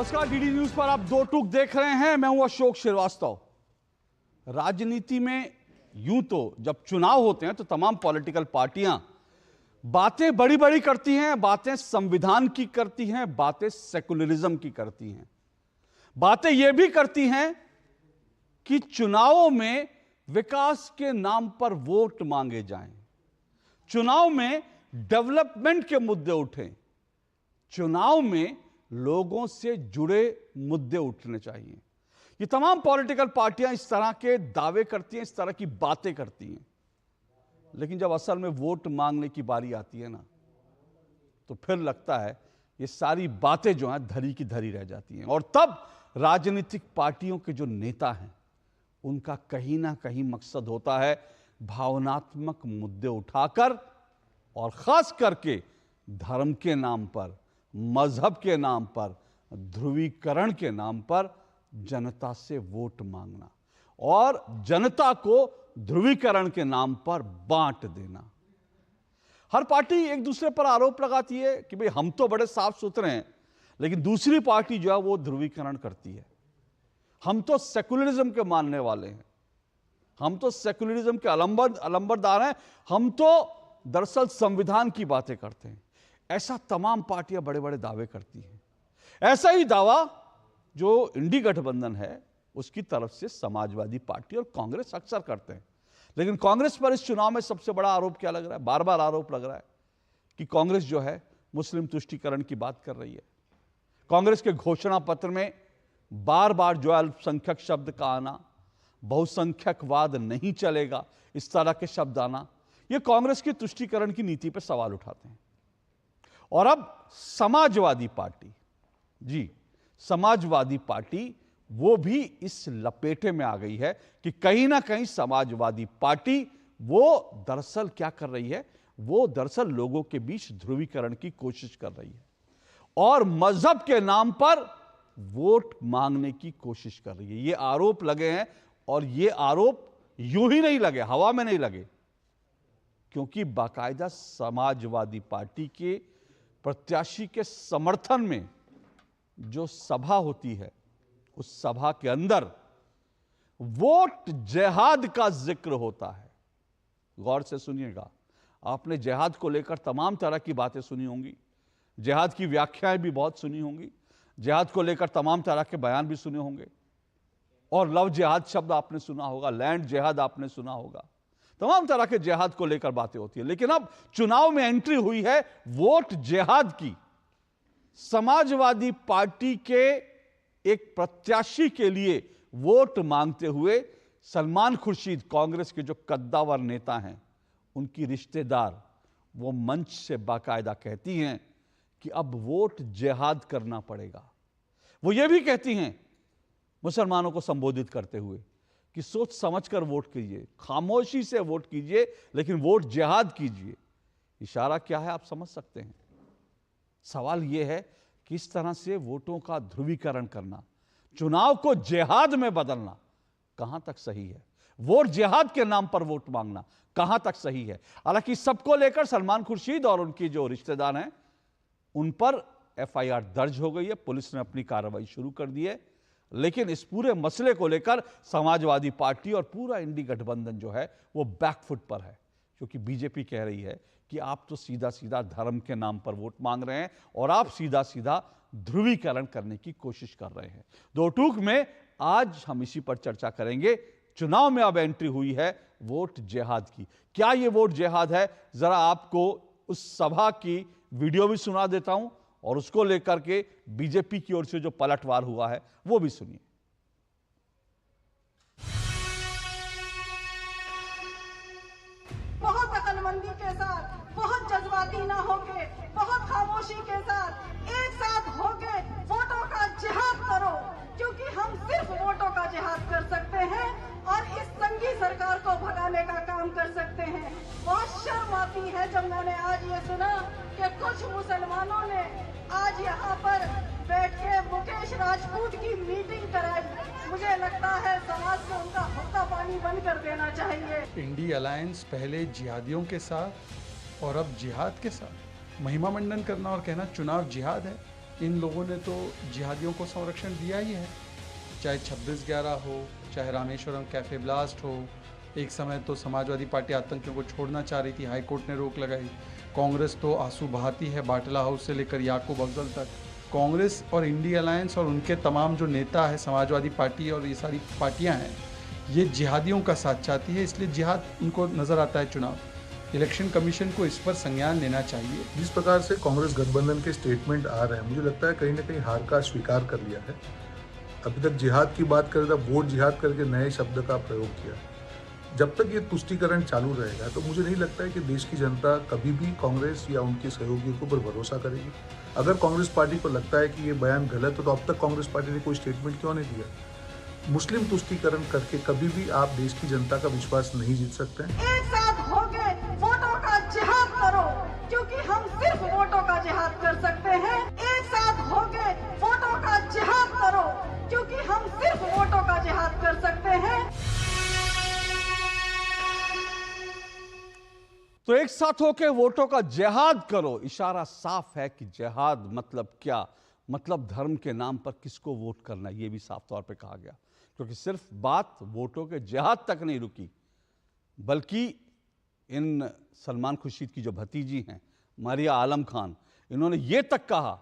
नमस्कार, DD news पर आप दो टूक देख रहे हैं। मैं हूं अशोक श्रीवास्तव। राजनीति में यूं तो जब चुनाव होते हैं तो तमाम पॉलिटिकल पार्टियां बातें बड़ी बड़ी करती हैं, बातें संविधान की करती हैं, बातें सेकुलरिज्म की करती हैं, बातें यह भी करती हैं कि चुनावों में विकास के नाम पर वोट मांगे जाएं, चुनाव में डेवलपमेंट के मुद्दे उठें, चुनाव में लोगों से जुड़े मुद्दे उठने चाहिए। ये तमाम पॉलिटिकल पार्टियां इस तरह के दावे करती हैं, इस तरह की बातें करती हैं, लेकिन जब असल में वोट मांगने की बारी आती है ना, तो फिर लगता है ये सारी बातें जो हैं धरी की धरी रह जाती हैं। और तब राजनीतिक पार्टियों के जो नेता हैं उनका कहीं ना कहीं मकसद होता है भावनात्मक मुद्दे उठाकर और खास करके धर्म के नाम पर, मजहब के नाम पर, ध्रुवीकरण के नाम पर जनता से वोट मांगना और जनता को ध्रुवीकरण के नाम पर बांट देना। हर पार्टी एक दूसरे पर आरोप लगाती है कि भाई हम तो बड़े साफ सुथरे हैं, लेकिन दूसरी पार्टी जो है वो ध्रुवीकरण करती है। हम तो सेकुलरिज्म के मानने वाले हैं, हम तो सेकुलरिज्म के अलंबरदार हैं, हम तो दरअसल संविधान की बातें करते हैं। ऐसा तमाम पार्टियां बड़े बड़े दावे करती हैं। ऐसा ही दावा जो इंडी गठबंधन है उसकी तरफ से समाजवादी पार्टी और कांग्रेस अक्सर करते हैं। लेकिन कांग्रेस पर इस चुनाव में सबसे बड़ा आरोप क्या लग रहा है? बार बार आरोप लग रहा है कि कांग्रेस जो है मुस्लिम तुष्टीकरण की बात कर रही है। कांग्रेस के घोषणा पत्र में बार बार जो अल्पसंख्यक शब्द का आना, बहुसंख्यकवाद नहीं चलेगा, इस तरह के शब्द आना, यह कांग्रेस की तुष्टीकरण की नीति पर सवाल उठाते हैं। और अब समाजवादी पार्टी, जी समाजवादी पार्टी, वो भी इस लपेटे में आ गई है कि कहीं ना कहीं समाजवादी पार्टी वो दरअसल क्या कर रही है, वो दरअसल लोगों के बीच ध्रुवीकरण की कोशिश कर रही है और मजहब के नाम पर वोट मांगने की कोशिश कर रही है। ये आरोप लगे हैं और ये आरोप यूं ही नहीं लगे, हवा में नहीं लगे, क्योंकि बाकायदा समाजवादी पार्टी के प्रत्याशी के समर्थन में जो सभा होती है उस सभा के अंदर वोट जिहाद का जिक्र होता है। गौर से सुनिएगा, आपने जिहाद को लेकर तमाम तरह की बातें सुनी होंगी, जिहाद की व्याख्याएं भी बहुत सुनी होंगी, जिहाद को लेकर तमाम तरह के बयान भी सुने होंगे और लव जिहाद शब्द आपने सुना होगा, लैंड जिहाद आपने सुना होगा, तमाम तरह के जिहाद को लेकर बातें होती है। लेकिन अब चुनाव में एंट्री हुई है वोट जिहाद की। समाजवादी पार्टी के एक प्रत्याशी के लिए वोट मांगते हुए सलमान खुर्शीद, कांग्रेस के जो कद्दावर नेता हैं, उनकी रिश्तेदार, वो मंच से बाकायदा कहती हैं कि अब वोट जिहाद करना पड़ेगा। वो ये भी कहती हैं मुसलमानों को संबोधित करते हुए कि सोच समझकर वोट कीजिए, खामोशी से वोट कीजिए, लेकिन वोट जिहाद कीजिए। इशारा क्या है आप समझ सकते हैं। सवाल यह है कि इस तरह से वोटों का ध्रुवीकरण करना, चुनाव को जिहाद में बदलना कहां तक सही है? वोट जिहाद के नाम पर वोट मांगना कहां तक सही है? हालांकि सबको लेकर सलमान खुर्शीद और उनकी जो रिश्तेदार हैं उन पर एफआईआर दर्ज हो गई है, पुलिस ने अपनी कार्रवाई शुरू कर दी है। लेकिन इस पूरे मसले को लेकर समाजवादी पार्टी और पूरा इंडी गठबंधन जो है वो बैकफुट पर है, क्योंकि बीजेपी कह रही है कि आप तो सीधा सीधा धर्म के नाम पर वोट मांग रहे हैं और आप सीधा सीधा ध्रुवीकरण करने की कोशिश कर रहे हैं। दो टूक में आज हम इसी पर चर्चा करेंगे। चुनाव में अब एंट्री हुई है वोट जिहाद की। क्या ये वोट जिहाद है? जरा आपको उस सभा की वीडियो भी सुना देता हूं और उसको लेकर के बीजेपी की ओर से जो पलटवार हुआ है वो भी सुनिए। बहुत अकलमंदी के साथ, बहुत जज्बाती ना होके, बहुत खामोशी के साथ एक साथ होके वोटों का जिहाद करो, क्योंकि हम सिर्फ वोटों का जिहाद कर सकते हैं और इस संगी सरकार को भगाने का काम कर सकते हैं। बहुत शर्म आती है जब मैंने आज ये सुना कि कुछ मुसलमानों ने आज यहाँ पर बैठ के मुकेश राजपूत की मीटिंग कराई। मुझे लगता है समाज को उनका हुक्का पानी बंद कर देना चाहिए। इंडी अलायंस पहले जिहादियों के साथ और अब जिहाद के साथ महिमा मंडन करना और कहना चुनाव जिहाद है, इन लोगों ने तो जिहादियों को संरक्षण दिया ही है, चाहे 26/11 हो, चाहे रामेश्वरम कैफे ब्लास्ट हो। एक समय तो समाजवादी पार्टी आतंकियों को छोड़ना चाह रही थी, हाई कोर्ट ने रोक लगाई। कांग्रेस तो आंसू बहाती है, बाटला हाउस से लेकर याकूब अफजल तक। कांग्रेस और इंडिया अलायंस और उनके तमाम जो नेता है, समाजवादी पार्टी और ये सारी पार्टियां हैं, ये जिहादियों का साथ चाहती है, इसलिए जिहाद उनको नज़र आता है चुनाव। इलेक्शन कमीशन को इस पर संज्ञान लेना चाहिए। जिस प्रकार से कांग्रेस गठबंधन के स्टेटमेंट आ रहे हैं, मुझे लगता है कहीं ना कहीं हार का स्वीकार कर लिया है। अभी तक जिहाद की बात कर रहे थे, वोट जिहाद करके नए शब्द का प्रयोग किया। जब तक ये तुष्टीकरण चालू रहेगा तो मुझे नहीं लगता है कि देश की जनता कभी भी कांग्रेस या उनके सहयोगियों के ऊपर भरोसा करेगी। अगर कांग्रेस पार्टी को लगता है कि ये बयान गलत है तो अब तक कांग्रेस पार्टी ने कोई स्टेटमेंट क्यों नहीं दिया। मुस्लिम तुष्टीकरण करके कभी भी आप देश की जनता का विश्वास नहीं जीत सकते हैं। एक साथ होके वोटों का जिहाद करो, क्योंकि हम सिर्फ वोटों का जिहाद कर सकते हैं। एक साथ होके वोटों का जिहाद करो, क्योंकि हम सिर्फ वोटों का जिहाद कर सकते हैं। तो एक साथ होकर वोटों का जिहाद करो। इशारा साफ है कि जिहाद मतलब क्या, मतलब धर्म के नाम पर किसको वोट करना, यह भी साफ तौर पे कहा गया। क्योंकि सिर्फ बात वोटों के जिहाद तक नहीं रुकी, बल्कि इन सलमान खुर्शीद की जो भतीजी हैं मारिया आलम खान, इन्होंने ये तक कहा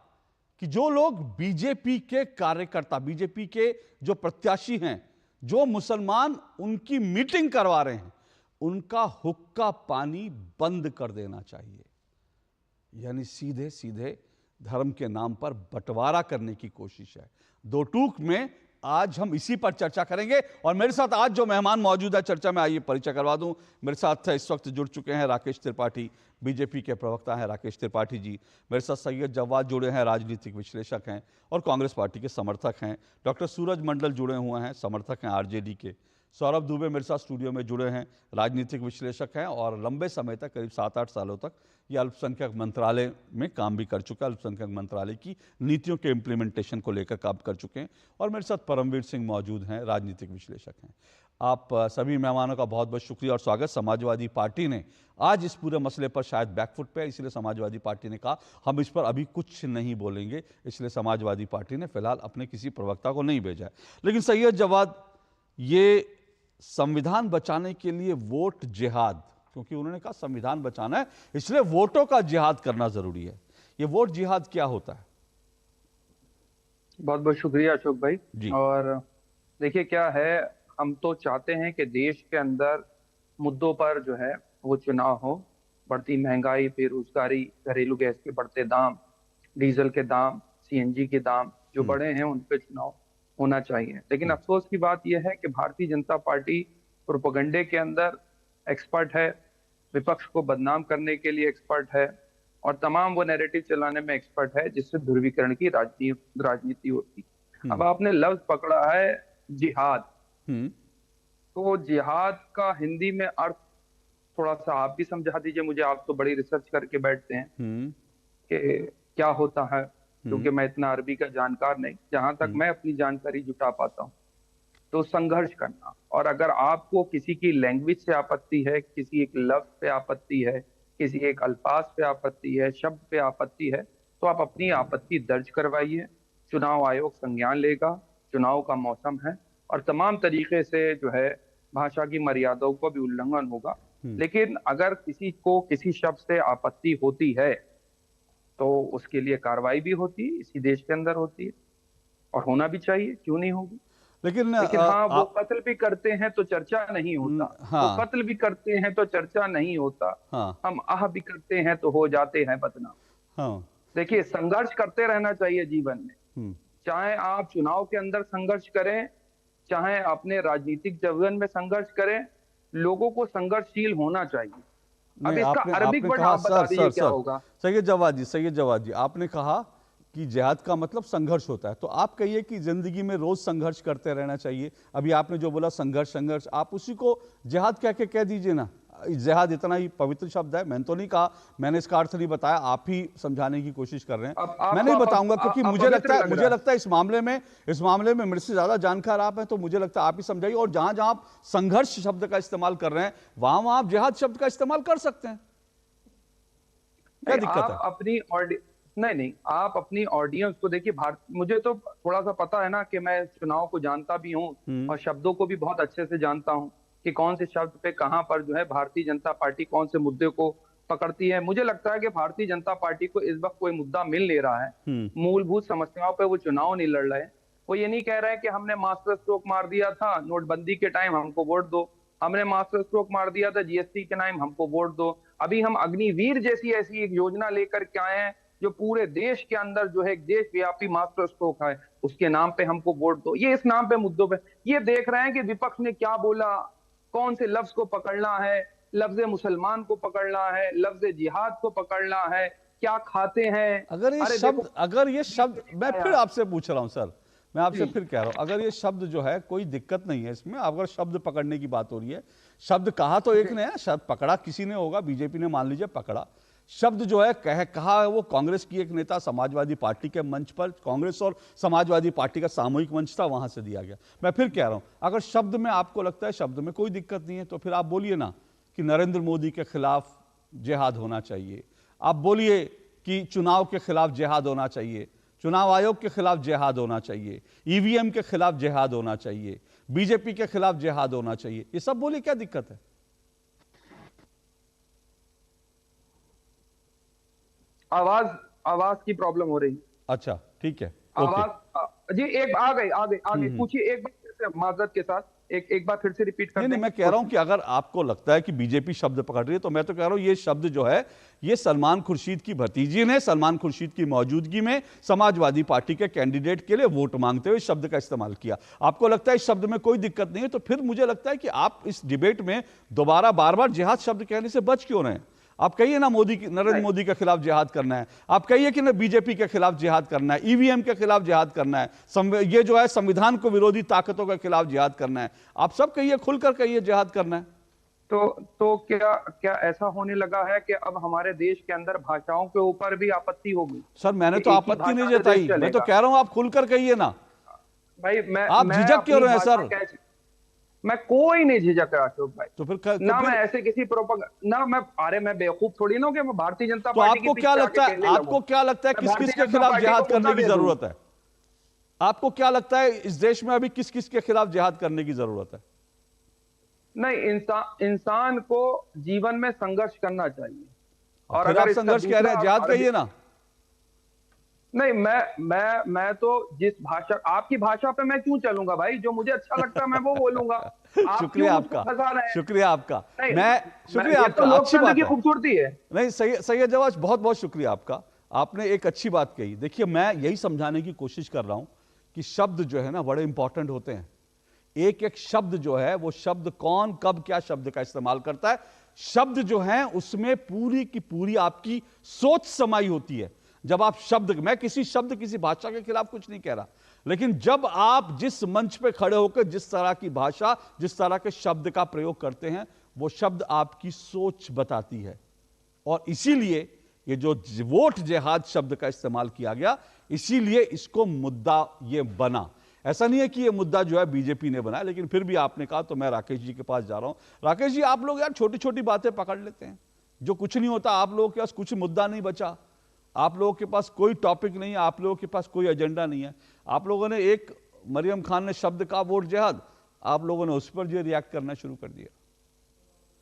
कि जो लोग बीजेपी के कार्यकर्ता, बीजेपी के जो प्रत्याशी हैं, जो मुसलमान उनकी मीटिंग करवा रहे हैं, उनका हुक्का पानी बंद कर देना चाहिए। यानी सीधे सीधे धर्म के नाम पर बंटवारा करने की कोशिश है। दो टूक में आज हम इसी पर चर्चा करेंगे और मेरे साथ आज जो मेहमान मौजूद है चर्चा में, आइए परिचय करवा दूं। मेरे साथ इस वक्त जुड़ चुके हैं राकेश त्रिपाठी, बीजेपी के प्रवक्ता हैं राकेश त्रिपाठी जी। मेरे साथ सैयद जवाद जुड़े हैं, राजनीतिक विश्लेषक हैं और कांग्रेस पार्टी के समर्थक हैं। डॉक्टर सूरज मंडल जुड़े हुए हैं, समर्थक हैं आरजेडी के। सौरभ दुबे मेरे साथ स्टूडियो में जुड़े हैं, राजनीतिक विश्लेषक हैं और लंबे समय तक, करीब 7-8 सालों तक ये अल्पसंख्यक मंत्रालय में काम भी कर चुका है, अल्पसंख्यक मंत्रालय की नीतियों के इम्प्लीमेंटेशन को लेकर काम कर चुके हैं। और मेरे साथ परमवीर सिंह मौजूद हैं, राजनीतिक विश्लेषक हैं। आप सभी मेहमानों का बहुत बहुत शुक्रिया और स्वागत। समाजवादी पार्टी ने आज इस पूरे मसले पर शायद बैकफुट पे, इसलिए समाजवादी पार्टी ने कहा हम इस पर अभी कुछ नहीं बोलेंगे, इसलिए समाजवादी पार्टी ने फिलहाल अपने किसी प्रवक्ता को नहीं भेजा है। लेकिन सैयद जवाद, ये संविधान बचाने के लिए वोट जिहाद, क्योंकि उन्होंने कहा संविधान बचाना है इसलिए वोटों का जिहाद करना जरूरी है, ये वोट जिहाद क्या होता है? बहुत बहुत शुक्रिया अशोक भाई जी। और देखिए क्या है, हम तो चाहते हैं कि देश के अंदर मुद्दों पर जो है वो चुनाव हो। बढ़ती महंगाई, बेरोजगारी, घरेलू गैस के बढ़ते दाम, डीजल के दाम, सीएनजी के दाम जो बढ़े हैं, उन पे चुनाव होना चाहिए। लेकिन अफसोस की बात यह है कि भारतीय जनता पार्टी प्रोपेगेंडे के अंदर एक्सपर्ट है, विपक्ष को बदनाम करने के लिए एक्सपर्ट है और तमाम वो नैरेटिव चलाने में एक्सपर्ट है जिससे ध्रुवीकरण की राजनीति होती। अब आपने लफ्ज पकड़ा है जिहाद, तो जिहाद का हिंदी में अर्थ थोड़ा सा आप भी समझा दीजिए मुझे, आप तो बड़ी रिसर्च करके बैठते हैं कि क्या होता है, क्योंकि मैं इतना अरबी का जानकार नहीं। जहां तक मैं अपनी जानकारी जुटा पाता हूँ तो संघर्ष करना, और अगर आपको किसी की लैंग्वेज से आपत्ति है, किसी एक लफ्ज पे आपत्ति है, किसी एक अल्फाज पे आपत्ति है, शब्द पे आपत्ति है, तो आप अपनी आपत्ति दर्ज करवाइए। चुनाव आयोग संज्ञान लेगा, चुनाव का मौसम है और तमाम तरीके से जो है भाषा की मर्यादाओं का भी उल्लंघन होगा। लेकिन अगर किसी को किसी शब्द से आपत्ति होती है तो उसके लिए कार्रवाई भी होती है, इसी देश के अंदर होती है और होना भी चाहिए, क्यों नहीं होगी। लेकिन हाँ, वो कत्ल भी करते हैं तो चर्चा नहीं होता। हाँ। वो कत्ल भी करते हैं तो चर्चा नहीं होता। हाँ। हम आह भी करते हैं तो हो जाते हैं बदनाम। हाँ। देखिए, संघर्ष करते रहना चाहिए जीवन में, चाहे आप चुनाव के अंदर संघर्ष करें, चाहे अपने राजनीतिक जीवन में संघर्ष करें, लोगों को संघर्षशील होना चाहिए। अब इसका अरबिक वर्ड आप बता दीजिए क्या होगा। सैयद जवाद जी, आपने कहा कि जिहाद का मतलब संघर्ष होता है, तो आप कहिए कि जिंदगी में रोज संघर्ष करते रहना चाहिए। अभी आपने जो बोला संघर्ष, आप उसी को जिहाद कह के कह दीजिए ना। जिहाद इतना ही पवित्र शब्द है, मैंने तो नहीं कहा, मैंने इसका अर्थ नहीं बताया, आप ही समझाने की कोशिश कर रहे हैं। मैं नहीं बताऊंगा क्योंकि मुझे लगता है इस मामले में मेरे से ज्यादा जानकार आप हैं, तो मुझे लगता है आप ही समझाइए। और जहां जहां आप संघर्ष शब्द का इस्तेमाल कर रहे हैं वहां आप जिहाद शब्द का इस्तेमाल कर सकते हैं, क्या दिक्कत है? अपनी नहीं नहीं, आप अपनी ऑडियंस को देखिए। मुझे तो थोड़ा सा पता है ना कि मैं चुनाव को जानता भी हूँ और शब्दों को भी बहुत अच्छे से जानता हूँ कि कौन से शब्द पे कहाँ पर जो है भारतीय जनता पार्टी कौन से मुद्दे को पकड़ती है। मुझे लगता है कि भारतीय जनता पार्टी को इस वक्त कोई मुद्दा मिल नहीं रहा है। मूलभूत समस्याओं पे वो चुनाव नहीं लड़ रहे। वो ये नहीं कह रहे हैं कि हमने मास्टर स्ट्रोक मार दिया था नोटबंदी के टाइम, हमको वोट दो। हमने मास्टर स्ट्रोक मार दिया था जीएसटी के टाइम, हमको वोट दो। अभी हम अग्निवीर जैसी ऐसी एक योजना लेकर के आए हैं जो पूरे देश के अंदर जो है एक देशव्यापी मास्टर स्ट्रोक है, उसके नाम पे हमको वोट दो। ये इस नाम पे मुद्दों पे ये देख रहे हैं कि विपक्ष ने क्या बोला, कौन से लफ्ज को पकड़ना है, लफ्ज मुसलमान को पकड़ना है, लफ्ज जिहाद को पकड़ना है, क्या खाते हैं। अगर ये शब्द मैं फिर आपसे पूछ रहा हूं सर, मैं आपसे फिर कह रहा हूं, अगर ये शब्द जो है कोई दिक्कत नहीं है इसमें, अगर शब्द पकड़ने की बात हो रही है, शब्द कहा तो एक ने है, शब्द पकड़ा किसी ने होगा, बीजेपी ने मान लीजिए पकड़ा। शब्द जो है कहा है वो कांग्रेस की एक नेता समाजवादी पार्टी के मंच पर, कांग्रेस और समाजवादी पार्टी का सामूहिक मंच था, वहां से दिया गया। मैं फिर कह रहा हूं, अगर शब्द में आपको लगता है शब्द में कोई दिक्कत नहीं है तो फिर आप बोलिए ना कि नरेंद्र मोदी के खिलाफ जिहाद होना चाहिए। आप बोलिए कि चुनाव के खिलाफ जिहाद होना चाहिए, चुनाव आयोग के खिलाफ जिहाद होना चाहिए, ईवीएम के खिलाफ जिहाद होना चाहिए, बीजेपी के खिलाफ जिहाद होना चाहिए। ये सब बोलिए, क्या दिक्कत है? आवाज की प्रॉब्लम हो रही। अच्छा ठीक है, आवाज जी एक आगे पूछिए एक बार फिर से माजरत के साथ एक बार फिर से रिपीट कर दें। नहीं, मैं कह रहा हूं कि अगर आपको लगता है कि बीजेपी शब्द पकड़ रही है तो मैं तो कह रहा हूं ये शब्द जो है ये सलमान खुर्शीद की भतीजी ने सलमान खुर्शीद की मौजूदगी में समाजवादी पार्टी के कैंडिडेट के लिए वोट मांगते हुए इस शब्द का इस्तेमाल किया। आपको लगता है इस शब्द में कोई दिक्कत नहीं है तो फिर मुझे लगता है कि आप इस डिबेट में दोबारा बार बार जिहाद शब्द कहने से बच क्यों रहे हैं? आप कहिए ना नरेंद्र मोदी के खिलाफ जिहाद करना है, आप कहिए कि ना बीजेपी के खिलाफ जिहाद करना है, ईवीएम के खिलाफ जिहाद करना है, ये जो है संविधान को विरोधी ताकतों के खिलाफ जिहाद करना है। आप सब कहिए, खुलकर कहिए जिहाद करना है। तो क्या ऐसा होने लगा है कि अब हमारे देश के अंदर भाषाओं के ऊपर भी आपत्ति होगी? सर मैंने तो आपत्ति नहीं जताई, मैं तो कह रहा हूं आप खुलकर कहिए ना भाई। आप झिझक क्यों रहे हैं सर? मैं कोई नहीं झिझक रहा अशोक भाई। तो फिर ना मैं ऐसे किसी ना मैं बेवकूफ थोड़ी ना कि मैं भारतीय जनता तो पार्टी आपको क्या लगता है किस किस के खिलाफ जिहाद करने की जरूरत है? आपको क्या लगता है इस देश में अभी किस किस के खिलाफ जिहाद करने की जरूरत है? नहीं, इंसान को जीवन में संघर्ष करना चाहिए। और अगर आप संघर्ष कह रहे हैं, जिहाद कहिए ना। नहीं, मैं तो जिस भाषा आपकी भाषा पे मैं क्यों चलूंगा भाई? जो मुझे अच्छा लगता है मैं वो बोलूंगा। शुक्रिया आपका, शुक्रिया आपका। शुक्रिया आपका, अच्छी बात है, खूबसूरती है। नहीं सैयद जवाज, बहुत बहुत शुक्रिया आपका। आपने एक अच्छी बात कही। देखिए मैं यही समझाने की कोशिश कर रहा हूं कि शब्द जो है ना बड़े इंपॉर्टेंट होते हैं। एक एक शब्द जो है वो शब्द कौन कब क्या शब्द का इस्तेमाल करता है, शब्द जो है उसमें पूरी की पूरी आपकी सोच समाई होती है। जब आप शब्द, मैं किसी शब्द किसी भाषा के खिलाफ कुछ नहीं कह रहा, लेकिन जब आप जिस मंच पे खड़े होकर जिस तरह की भाषा जिस तरह के शब्द का प्रयोग करते हैं वो शब्द आपकी सोच बताती है। और इसीलिए ये जो वोट जिहाद शब्द का इस्तेमाल किया गया, इसीलिए इसको मुद्दा ये बना। ऐसा नहीं है कि ये मुद्दा जो है बीजेपी ने बनाया, लेकिन फिर भी आपने कहा तो मैं राकेश जी के पास जा रहा हूं। राकेश जी, आप लोग यार छोटी छोटी बातें पकड़ लेते हैं, जो कुछ नहीं होता। आप लोगों के पास कुछ मुद्दा नहीं बचा, आप लोगों के पास कोई टॉपिक नहीं है, आप लोगों के पास कोई एजेंडा नहीं है। आप लोगों ने एक मरियम खान ने शब्द का वोट जिहाद, आप लोगों ने उस पर जो रिएक्ट करना शुरू कर दिया।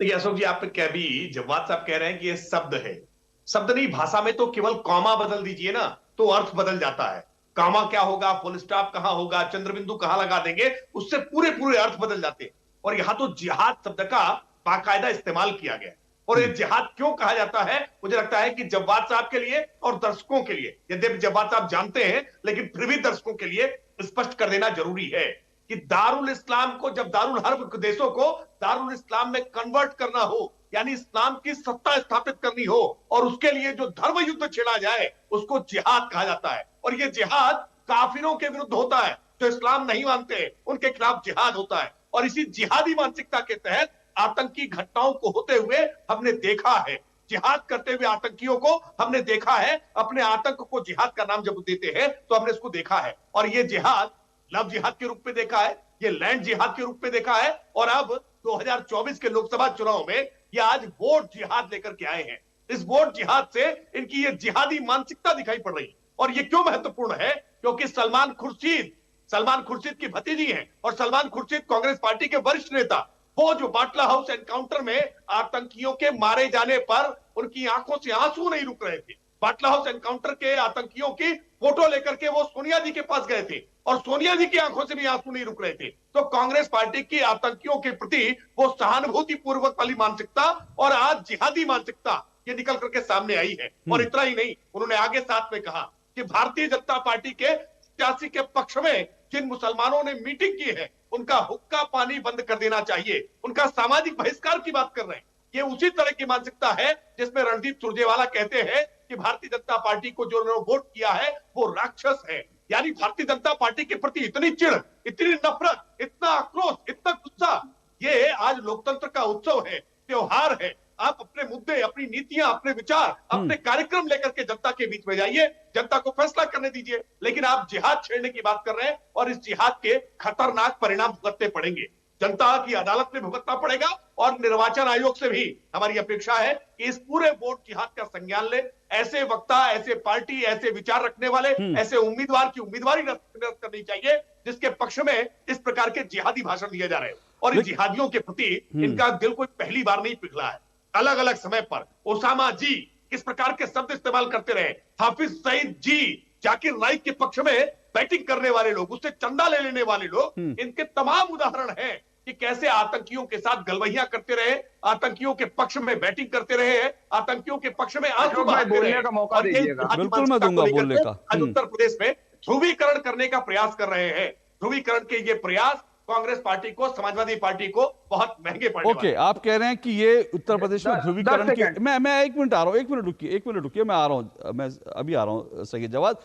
देखिए अशोक जी, आप क्या भी जवाद साहब कह रहे हैं कि ये शब्द है, शब्द नहीं, भाषा में तो केवल कॉमा बदल दीजिए ना तो अर्थ बदल जाता है। कॉमा क्या होगा, फुल स्टॉप कहां होगा, चंद्रबिंदु कहां लगा देंगे, उससे पूरे पूरे अर्थ बदल जाते हैं। और यहां तो जिहाद शब्द का बाकायदा इस्तेमाल किया गया। और ये जिहाद क्यों कहा जाता है? मुझे लगता है कि जव्वाद साहब के लिए और दर्शकों के लिए, यद्यपि जव्वाद साहब जानते हैं लेकिन फिर भी दर्शकों के लिए स्पष्ट कर देना जरूरी है कि दारुल इस्लाम को, जब दारुल हर्ब देशों को दारुल इस्लाम में कन्वर्ट करना हो, यानी इस्लाम की सत्ता स्थापित करनी हो, और उसके लिए जो धर्म युद्ध छेड़ा जाए उसको जिहाद कहा जाता है। और ये जिहाद काफिरों के विरुद्ध होता है, जो इस्लाम नहीं मानते उनके खिलाफ जिहाद होता है। और इसी जिहादी मानसिकता के तहत आतंकी घटनाओं को होते हुए हमने देखा है, जिहाद करते हुए आतंकियों को हमने देखा है। अपने आतंक को जिहाद का नाम जब देते हैं तो हमने इसको देखा है। और ये जिहाद लव जिहाद के रूप में देखा है, ये लैंड जिहाद के रूप में देखा है, और अब 2024 के लोकसभा चुनाव में ये आज वोट जिहाद लेकर के आए हैं। इस वोट जिहाद से इनकी ये जिहादी मानसिकता दिखाई पड़ रही है। और ये क्यों महत्वपूर्ण है? क्योंकि सलमान खुर्शीद की भतीजी हैं और सलमान खुर्शीद कांग्रेस पार्टी के वरिष्ठ नेता, वो जो बाटला हाउस एनकाउंटर में आतंकियों के मारे जाने पर उनकी आंखों से आंसू नहीं रुक रहे थे। बाटला हाउस एनकाउंटर के आतंकियों की फोटो लेकर के वो सोनिया जी के पास गए थे और सोनिया जी की आंखों से भी आंसू नहीं रुक रहे थे। तो कांग्रेस पार्टी की आतंकियों के प्रति वो सहानुभूति पूर्वक वाली मानसिकता और आज जिहादी मानसिकता ये निकल करके सामने आई है। और इतना ही नहीं, उन्होंने आगे साथ में कहा कि भारतीय जनता पार्टी के 87 के पक्ष में जिन मुसलमानों ने मीटिंग की है उनका हुक्का पानी बंद कर देना चाहिए, उनका सामाजिक बहिष्कार की बात कर रहे हैं। ये उसी तरह की मानसिकता है जिसमें रणदीप सुरजेवाला कहते हैं कि भारतीय जनता पार्टी को जो उन्होंने वोट किया है वो राक्षस है। यानी भारतीय जनता पार्टी के प्रति इतनी चिढ़, इतनी नफरत, इतना आक्रोश, इतना गुस्सा। ये आज लोकतंत्र का उत्सव है, त्योहार है। आप अपने मुद्दे, अपनी नीतियां, अपने विचार, अपने कार्यक्रम लेकर के जनता के बीच में जाइए, जनता को फैसला करने दीजिए। लेकिन आप जिहाद छेड़ने की बात कर रहे हैं और इस जिहाद के खतरनाक परिणाम भुगतने पड़ेंगे। जनता की अदालत में भुगतना पड़ेगा और निर्वाचन आयोग से भी हमारी अपेक्षा है कि इस पूरे वोट जिहाद का संज्ञान ले। ऐसे वक्ता, ऐसे पार्टी, ऐसे विचार रखने वाले, ऐसे उम्मीदवार की उम्मीदवारी रद्द करनी चाहिए जिसके पक्ष में इस प्रकार के जिहादी भाषण दिए जा रहे हैं। और इन जिहादियों के प्रति इनका दिल कोई पहली बार नहीं पिघला है। अलग अलग समय पर ओसामा जी किस प्रकार के शब्द इस्तेमाल करते रहे, हाफिज सईद जी, जाकिर नाइक के पक्ष में बैटिंग करने वाले लोग, उससे चंदा ले लेने वाले लोग, इनके तमाम उदाहरण हैं कि कैसे आतंकियों के साथ गलवहियां करते रहे, आतंकियों के पक्ष में बैटिंग करते रहे हैं, आतंकियों के पक्ष में आंसू बहाते रहे। का मौका दीजिएगा। बिल्कुल मैं दूंगा बोलने का। आज उत्तर प्रदेश में ध्रुवीकरण करने का प्रयास कर रहे हैं। ध्रुवीकरण के ये प्रयास कांग्रेस पार्टी को, समाजवादी पार्टी को बहुत महंगे पड़ने वाले। ओके, आप कह रहे हैं कि ये उत्तर प्रदेश में ध्रुवीकरण की, मैं एक मिनट आ रहा हूं, एक मिनट रुकिए, मैं आ रहा हूं, मैं अभी आ रहा हूं सही जवाब।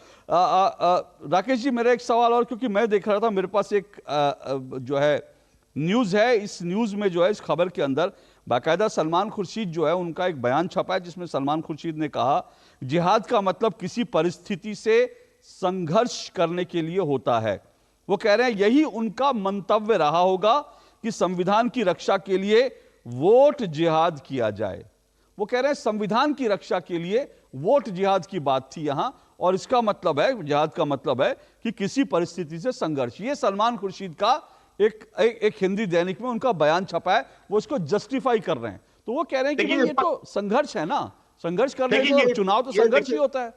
राकेश जी, मेरा एक सवाल और, क्योंकि मैं देख रहा था, मेरे पास एक जो है न्यूज है, इस न्यूज में जो है, इस खबर के अंदर बाकायदा सलमान खुर्शीद जो है उनका एक बयान छपा है जिसमें सलमान खुर्शीद ने कहा जिहाद का मतलब किसी परिस्थिति से संघर्ष करने के लिए होता है। वो कह रहे हैं यही उनका मंतव्य रहा होगा कि संविधान की रक्षा के लिए वोट जिहाद किया जाए। वो कह रहे हैं संविधान की रक्षा के लिए वोट जिहाद की बात थी यहां, और इसका मतलब है, जिहाद का मतलब है कि किसी परिस्थिति से संघर्ष। ये सलमान खुर्शीद का एक हिंदी दैनिक में उनका बयान छपा है, वो इसको जस्टिफाई कर रहे हैं। तो वो कह रहे हैं कि ये तो संघर्ष है ना, संघर्ष करने के चुनाव तो संघर्ष ही होता है।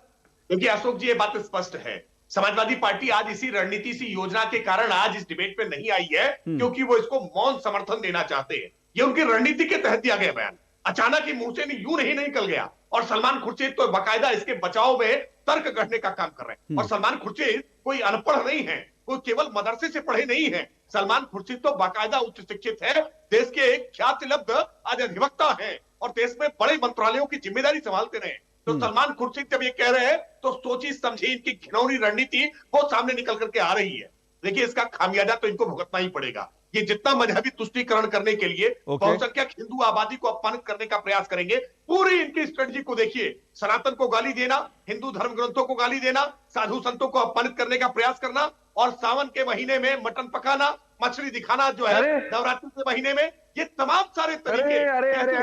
क्योंकि अशोक जी, ये बात स्पष्ट है, समाजवादी पार्टी आज इसी रणनीति, सी योजना के कारण आज इस डिबेट में नहीं आई है क्योंकि वो इसको मौन समर्थन देना चाहते हैं। ये उनकी रणनीति के तहत दिया गया बयान, अचानक ही मुंह से यूं नहीं निकल गया। और सलमान खुर्शीद तो बाकायदा इसके बचाव में तर्क गढ़ने का काम कर रहे हैं। और सलमान खुर्शीद कोई अनपढ़ नहीं है, कोई केवल मदरसे से पढ़े नहीं है। सलमान खुर्शीद तो बाकायदा उच्च शिक्षित है, देश के एक ख्यातिलब्ध आज अधिवक्ता है और देश में बड़े मंत्रालयों की जिम्मेदारी संभालते रहे। तो सलमान खुर्शीद जब ये कह रहे हैं तो सोची समझी इनकी घिनौनी रणनीति वो सामने निकल करके आ रही है। देखिए, इसका खामियाजा तो इनको भुगतना ही पड़ेगा। ये जितना मजहबी तुष्टीकरण करने के लिए बहुसंख्यक हिंदू आबादी को अपमानित करने का प्रयास करेंगे, पूरी इनकी स्ट्रेटजी को देखिए। सनातन को गाली देना, हिंदू धर्म ग्रंथों को गाली देना, साधु संतों को अपमानित करने का प्रयास करना, और सावन के महीने में मटन पकाना, मछली दिखाना जो है नवरात्रि के महीने में, ये तमाम सारे तरीके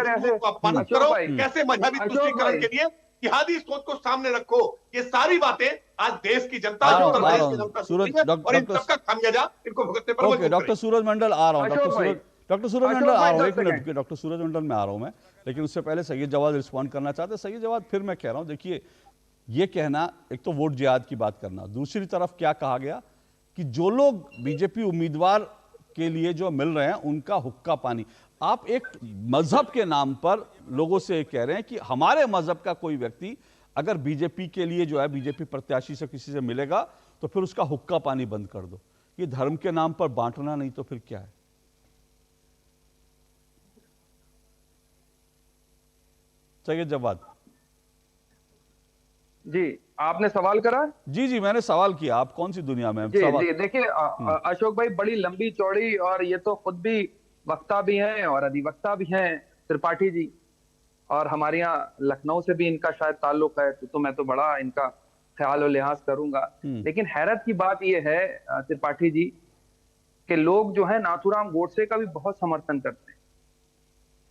कैसे अपमानित करो, कैसे मजहबी तुष्टीकरण के लिए जिहादी सोच को सामने रखो, ये सारी बातें आज देश की जनता, और इन सबका खामियाजा इनको भुगतने पर। डॉक्टर सूरज मंडल आ रहा हूं, डॉक्टर सूरज मंडल आ रहा हूं, एक मिनट, डॉक्टर सूरज मंडल में आ रहा हूं मैं, लेकिन उससे पहले सैयद जवाद रिस्पॉन्ड करना चाहते हैं। सैयद जवाद, फिर मैं कह रहा हूं, देखिए, ये कहना, एक तो वोट जिहाद की बात करना, दूसरी तरफ क्या कहा गया कि जो लोग बीजेपी उम्मीदवार के लिए जो मिल रहे हैं उनका हुक्का पानी। आप एक मजहब के नाम पर लोगों से कह रहे हैं कि हमारे मजहब का कोई व्यक्ति अगर बीजेपी के लिए जो है, बीजेपी प्रत्याशी से किसी से मिलेगा तो फिर उसका हुक्का पानी बंद कर दो। ये धर्म के नाम पर बांटना नहीं तो फिर क्या है? सैयद जवाद जी, आपने सवाल करा? जी, मैंने सवाल किया। आप कौन सी दुनिया में? जी, देखिए अशोक भाई, बड़ी लंबी चौड़ी, और ये तो खुद भी वक्ता भी हैं और अधिवक्ता भी हैं त्रिपाठी जी, और हमारे यहाँ लखनऊ से भी इनका शायद ताल्लुक है, तो मैं तो बड़ा इनका ख्याल और लिहाज करूंगा। लेकिन हैरत की बात यह है त्रिपाठी जी कि लोग जो है नाथूराम गोडसे का भी बहुत समर्थन करते हैं।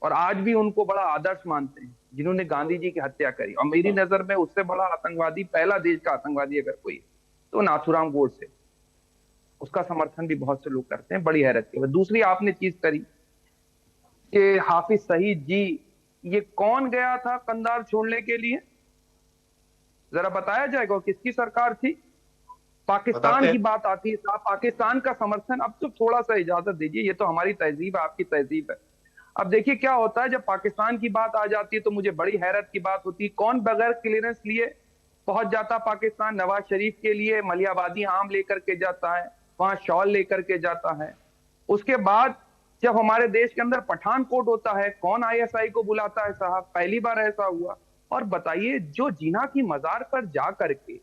और आज भी उनको बड़ा आदर्श मानते हैं, जिन्होंने गांधी जी की हत्या करी। और मेरी नजर में उससे बड़ा आतंकवादी, पहला देश का आतंकवादी अगर कोई है तो नाथूराम गोडसे। उसका समर्थन भी बहुत से लोग करते हैं, बड़ी हैरत की बात। दूसरी आपने चीज करी कि हाफिज सईद जी, ये कौन गया था कंधार छोड़ने के लिए, जरा बताया जाएगा किसकी सरकार थी? पाकिस्तान की बात आती है साहब, पाकिस्तान का समर्थन। अब तो थोड़ा सा इजाजत दीजिए, ये तो हमारी तहजीब है, आपकी तहजीब है। अब देखिए क्या होता है, जब पाकिस्तान की बात आ जाती है तो मुझे बड़ी हैरत की बात होती है, कौन बगैर क्लियरेंस लिए पहुंच जाता पाकिस्तान? नवाज शरीफ के लिए मलियाबादी आम लेकर के जाता है, वहां शॉल लेकर के जाता है। उसके बाद जब हमारे देश के अंदर पठानकोट होता है, कौन आईएसआई को बुलाता है साहब? पहली बार ऐसा हुआ। और बताइए, जो जिना की मजार पर जा करके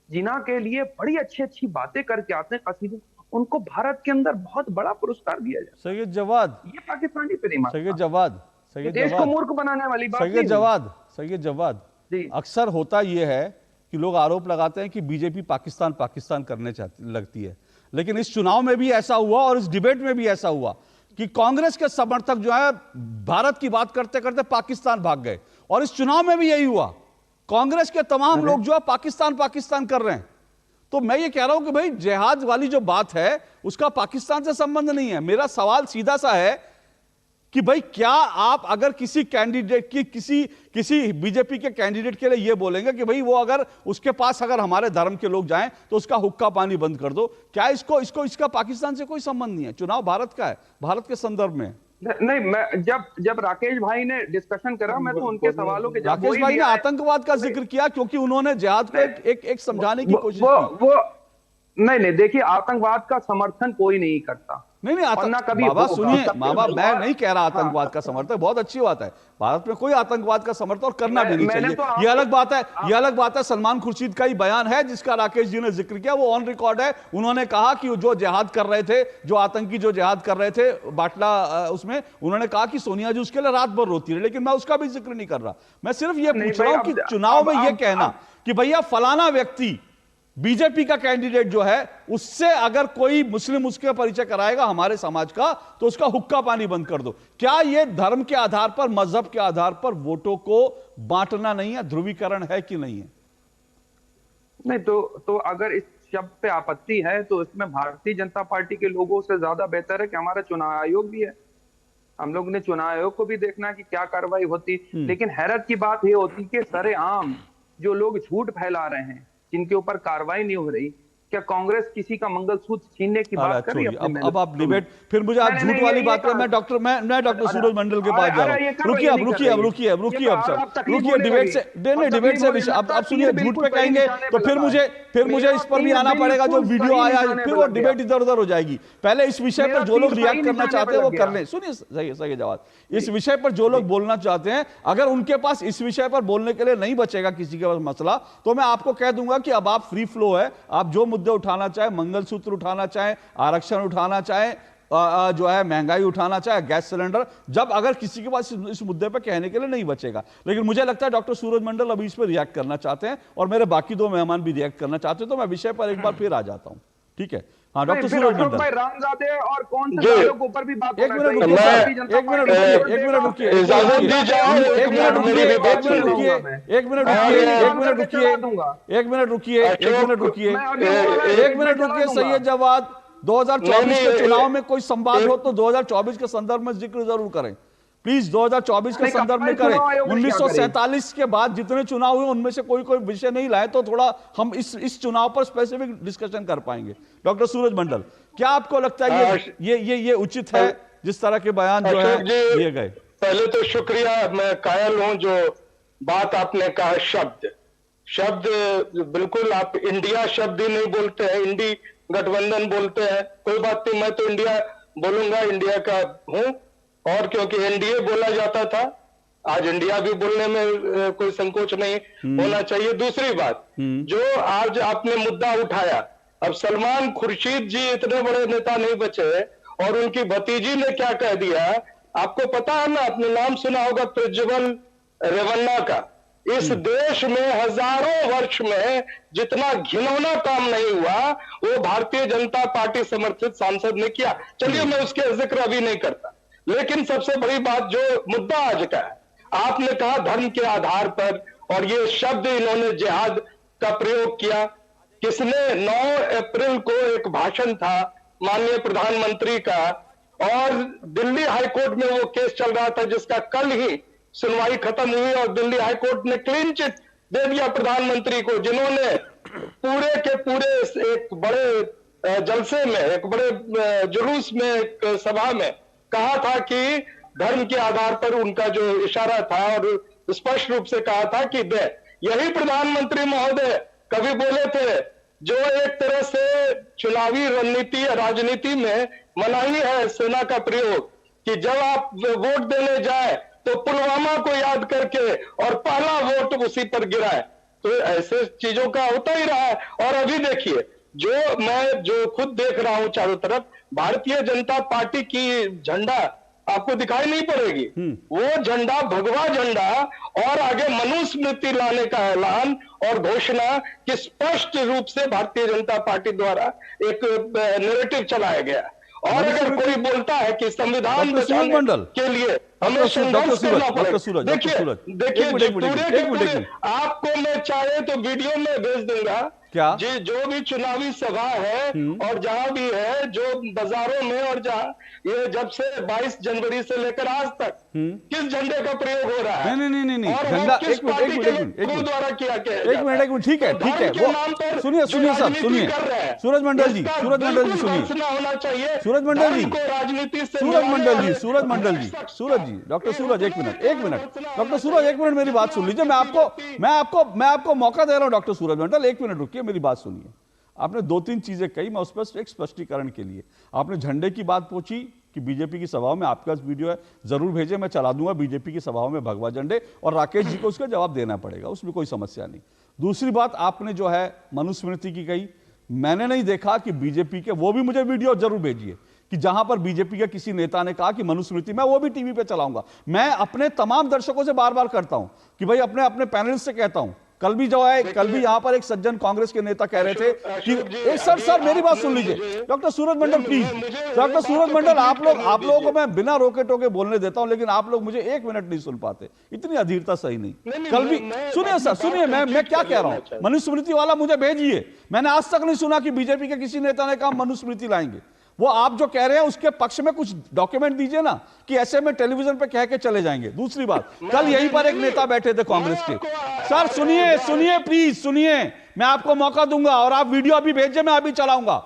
जिना के लिए बड़ी अच्छी अच्छी बातें करके आते हैं, कसीदे, उनको भारत के अंदर बहुत बड़ा पुरस्कार दिया जाए। सैयद जवाद, ये पाकिस्तानी पे नहीं मानता। सैयद जवाद, सैयद देश को जवाद, मूर्ख बनाने वाली बात सैयद नहीं। जवाद, सैयद जवाद, जी। अक्सर होता यह है कि लोग आरोप लगाते हैं कि बीजेपी पाकिस्तान पाकिस्तान करने चाहती लगती है, लेकिन इस चुनाव में भी ऐसा हुआ और इस डिबेट में भी ऐसा हुआ कि कांग्रेस के समर्थक जो है भारत की बात करते करते पाकिस्तान भाग गए, और इस चुनाव में भी यही हुआ। कांग्रेस के तमाम लोग जो है पाकिस्तान पाकिस्तान कर रहे हैं। तो मैं ये कह रहा हूं कि भाई जिहाद वाली जो बात है उसका पाकिस्तान से संबंध नहीं है। मेरा सवाल सीधा सा है कि भाई क्या आप अगर किसी कैंडिडेट की किसी बीजेपी के कैंडिडेट के लिए ये बोलेंगे कि भाई वो अगर उसके पास अगर हमारे धर्म के लोग जाएं तो उसका हुक्का पानी बंद कर दो? क्या इसका पाकिस्तान से कोई संबंध नहीं है? चुनाव भारत का है, भारत के संदर्भ में। नहीं, मैं जब राकेश भाई ने डिस्कशन करा, मैं तो उनके सवालों के जवाब राकेश भाई ने आतंकवाद का जिक्र किया क्योंकि उन्होंने जिहाद को एक समझाने की कोशिश की। वो नहीं, देखिए, आतंकवाद का समर्थन कोई नहीं करता। नहीं, बाबा सुनिए, बाबा मैं नहीं कह रहा आतंकवाद का समर्थन, बहुत अच्छी बात है, भारत में कोई आतंकवाद का समर्थन और करना भी नहीं चाहिए। ये अलग बात है, ये अलग बात है। सलमान खुर्शीद का ही बयान है जिसका राकेश जी ने जिक्र किया, वो ऑन रिकॉर्ड है। उन्होंने कहा कि जो जिहाद कर रहे थे, जो आतंकी जो जिहाद कर रहे थे बाटला, उसमें उन्होंने कहा कि सोनिया जी उसके लिए रात भर रोती है, लेकिन मैं उसका भी जिक्र नहीं कर रहा। मैं सिर्फ ये पूछ रहा हूं कि चुनाव में ये कहना कि भैया फलाना व्यक्ति बीजेपी का कैंडिडेट जो है, उससे अगर कोई मुस्लिम उसके परिचय कराएगा हमारे समाज का तो उसका हुक्का पानी बंद कर दो, क्या यह धर्म के आधार पर, मजहब के आधार पर वोटों को बांटना नहीं है, ध्रुवीकरण है कि नहीं है? नहीं, तो अगर इस शब्द पे आपत्ति है तो इसमें भारतीय जनता पार्टी के लोगों से ज्यादा बेहतर है कि हमारा चुनाव आयोग भी है। हम लोग ने चुनाव आयोग को भी देखना है कि क्या कार्रवाई होती। लेकिन हैरत की बात यह होती कि सरेआम जो लोग झूठ फैला रहे हैं, जिनके ऊपर कार्रवाई नहीं हो रही, क्या कांग्रेस किसी का मंगलसूत्र छीनने की बात कर रही है? अब आप डिबेट, फिर मुझे आप झूठ वाली बात करें। मैं डॉक्टर सूरज मंडल के पास जा रहा हूं। रुकिए अब डिबेट से, नहीं डिबेट से आप सुनिए, झूठ पे कहेंगे तो फिर मुझे इस पर भी आना पड़ेगा। जो वीडियो आया फिर वो डिबेट इधर उधर हो जाएगी। पहले इस विषय पर जो लोग रिएक्ट करना चाहते हैं वो कर लें। सुनिए, सही जवाब, इस विषय पर जो लोग बोलना चाहते हैं, अगर उनके पास इस विषय पर बोलने के लिए नहीं बचेगा किसी के पास मसला, तो मैं आपको कह दूंगा कि अब आप फ्री फ्लो है, आप जो मुद्दे उठाना चाहे, मंगलसूत्र उठाना चाहे, आरक्षण उठाना चाहे, जो है महंगाई उठाना चाहे, गैस सिलेंडर, जब अगर किसी के पास इस मुद्दे पर कहने के लिए नहीं बचेगा। लेकिन मुझे लगता है डॉक्टर सूरज मंडल अभी इस पर रिएक्ट करना चाहते हैं और मेरे बाकी दो मेहमान भी रिएक्ट करना चाहते हैं, तो मैं विषय पर एक बार फिर आ जाता हूं। ठीक है, हाँ डॉक्टर सूरज मंडल, और कौन से लोगों के ऊपर भी बात एक मिनट रुकिए, एक मिनट रुकिए, सैयद जवाद, 2024 के चुनाव में कोई संवाद हो तो 2024 के संदर्भ में जिक्र जरूर करें प्लीज, 2024 के संदर्भ में करें। 1947 के बाद जितने चुनाव हुए उनमें से कोई विषय नहीं लाए तो थोड़ा हम इस चुनाव पर स्पेसिफिक डिस्कशन कर पाएंगे। डॉक्टर सूरज मंडल, क्या आपको लगता है ये उचित है जिस तरह के बयान जो है दिए गए? पहले तो शुक्रिया, मैं कायल हूं जो बात आपने कहा, शब्द बिल्कुल आप इंडिया शब्द ही नहीं बोलते हैं, इंडी गठबंधन बोलते हैं, कोई बात नहीं, मैं तो इंडिया बोलूंगा, इंडिया का हूं। और क्योंकि एनडीए बोला जाता था, आज इंडिया भी बोलने में कोई संकोच नहीं होना चाहिए। दूसरी बात, जो आज आपने मुद्दा उठाया, अब सलमान खुर्शीद जी इतने बड़े नेता नहीं बचे और उनकी भतीजी ने क्या कह दिया, आपको पता है ना, आपने नाम सुना होगा प्रज्वल रेवन्ना का। इस देश में हजारों वर्ष में जितना घिनौना काम नहीं हुआ वो भारतीय जनता पार्टी समर्थित सांसद ने किया। चलिए मैं उसके जिक्र अभी नहीं करता। लेकिन सबसे बड़ी बात जो मुद्दा आज का है, आपने कहा धर्म के आधार पर, और ये शब्द इन्होंने जिहाद का प्रयोग किया। किसने 9 अप्रैल को एक भाषण था माननीय प्रधानमंत्री का, और दिल्ली हाईकोर्ट में वो केस चल रहा था जिसका कल ही सुनवाई खत्म हुई, और दिल्ली हाईकोर्ट ने क्लीन चिट दे दिया प्रधानमंत्री को, जिन्होंने पूरे के पूरे एक बड़े जलसे में, एक बड़े जुलूस में, एक सभा में कहा था कि धर्म के आधार पर उनका जो इशारा था, और स्पष्ट रूप से कहा था कि यही प्रधानमंत्री महोदय कभी बोले थे जो एक तरह से चुनावी रणनीति राजनीति में मनाही है सेना का प्रयोग, कि जब आप वोट देने जाए तो पुलवामा को याद करके और पहला वोट उसी पर गिराए। तो ऐसे चीजों का होता ही रहा है। और अभी देखिए, जो खुद देख रहा हूं चारों तरफ, भारतीय जनता पार्टी की झंडा आपको दिखाई नहीं पड़ेगी। वो झंडा भगवा झंडा, और आगे मनुस्मृति लाने का ऐलान और घोषणा कि स्पष्ट रूप से भारतीय जनता पार्टी द्वारा एक नैरेटिव चलाया गया। और अगर कोई बोलता है कि संविधान बचाने के लिए हमें संघर्ष करना पड़ेगा, देखिए आपको मैं चाहे तो वीडियो में भेज दूंगा क्या जो भी चुनावी सभा है और जहां भी है, जो बाजारों में और जहां ये जब से 22 जनवरी से लेकर आज तक किस झंडे का प्रयोग हो रहा है। नहीं और झंडा, किस पार्टी के द्वारा किया गया। एक मिनट, ठीक है वो सुनिए सर, सुनिए सूरज मंडल जी सुनिए, होना चाहिए सूरज मंडल जी, राजनीति से सूरज मंडल जी, डॉक्टर सूरज एक मिनट डॉक्टर सूरज एक मिनट मेरी बात सुन लीजिए। मैं आपको मौका दे रहा हूं डॉक्टर सूरज मंडल, एक मिनट रुकिए, मेरी बात सुनिए। आपने 2-3 चीजें कही, मैं उस पर एक स्पष्टीकरण के लिए, आपने झंडे की बात पूछी कि बीजेपी की सभाओं में, आपका वीडियो है जरूर भेजें, मैं चला दूंगा बीजेपी की सभाओं में भगवा झंडे, और राकेश जी को उसका जवाब देना पड़ेगा, उसमें कोई समस्या नहीं। दूसरी बात आपने जो है मनुस्मृति की कही, मैंने नहीं देखा कि बीजेपी के, वो भी मुझे वीडियो जरूर भेजिए कि जहां पर बीजेपी के किसी नेता ने कहा कि मनुस्मृति, मैं वो भी टीवी पे चलाऊंगा। मैं अपने तमाम दर्शकों से बार बार करता हूं कि भाई अपने पैनल से कहता हूं, कल भी जो है, कल भी यहां पर एक सज्जन कांग्रेस के नेता कह रहे थे कि सर मेरी बात सुन लीजिए doctor Suraj Mandal please, doctor Suraj Mandal आप लोगों को मैं बिना रोके टोके बोलने देता हूं, लेकिन आप लोग मुझे 1 मिनट नहीं सुन पाते, इतनी अधीरता सही नहीं। कल भी सुनिए सर, सुनिए मैं क्या कह रहा हूं, मनुस्मृति वाला मुझे भेजिए। मैंने आज तक नहीं सुना कि बीजेपी के किसी नेता ने कहा मनुस्मृति लाएंगे। वो आप जो कह रहे हैं उसके पक्ष में कुछ डॉक्यूमेंट दीजिए ना, कि ऐसे में टेलीविजन पे कह के चले जाएंगे। दूसरी बात, कल यहीं पर एक नेता बैठे थे कांग्रेस के, सर सुनिए प्लीज सुनिए, मैं आपको मौका दूंगा और आप वीडियो अभी भेजिए, मैं अभी चलाऊंगा।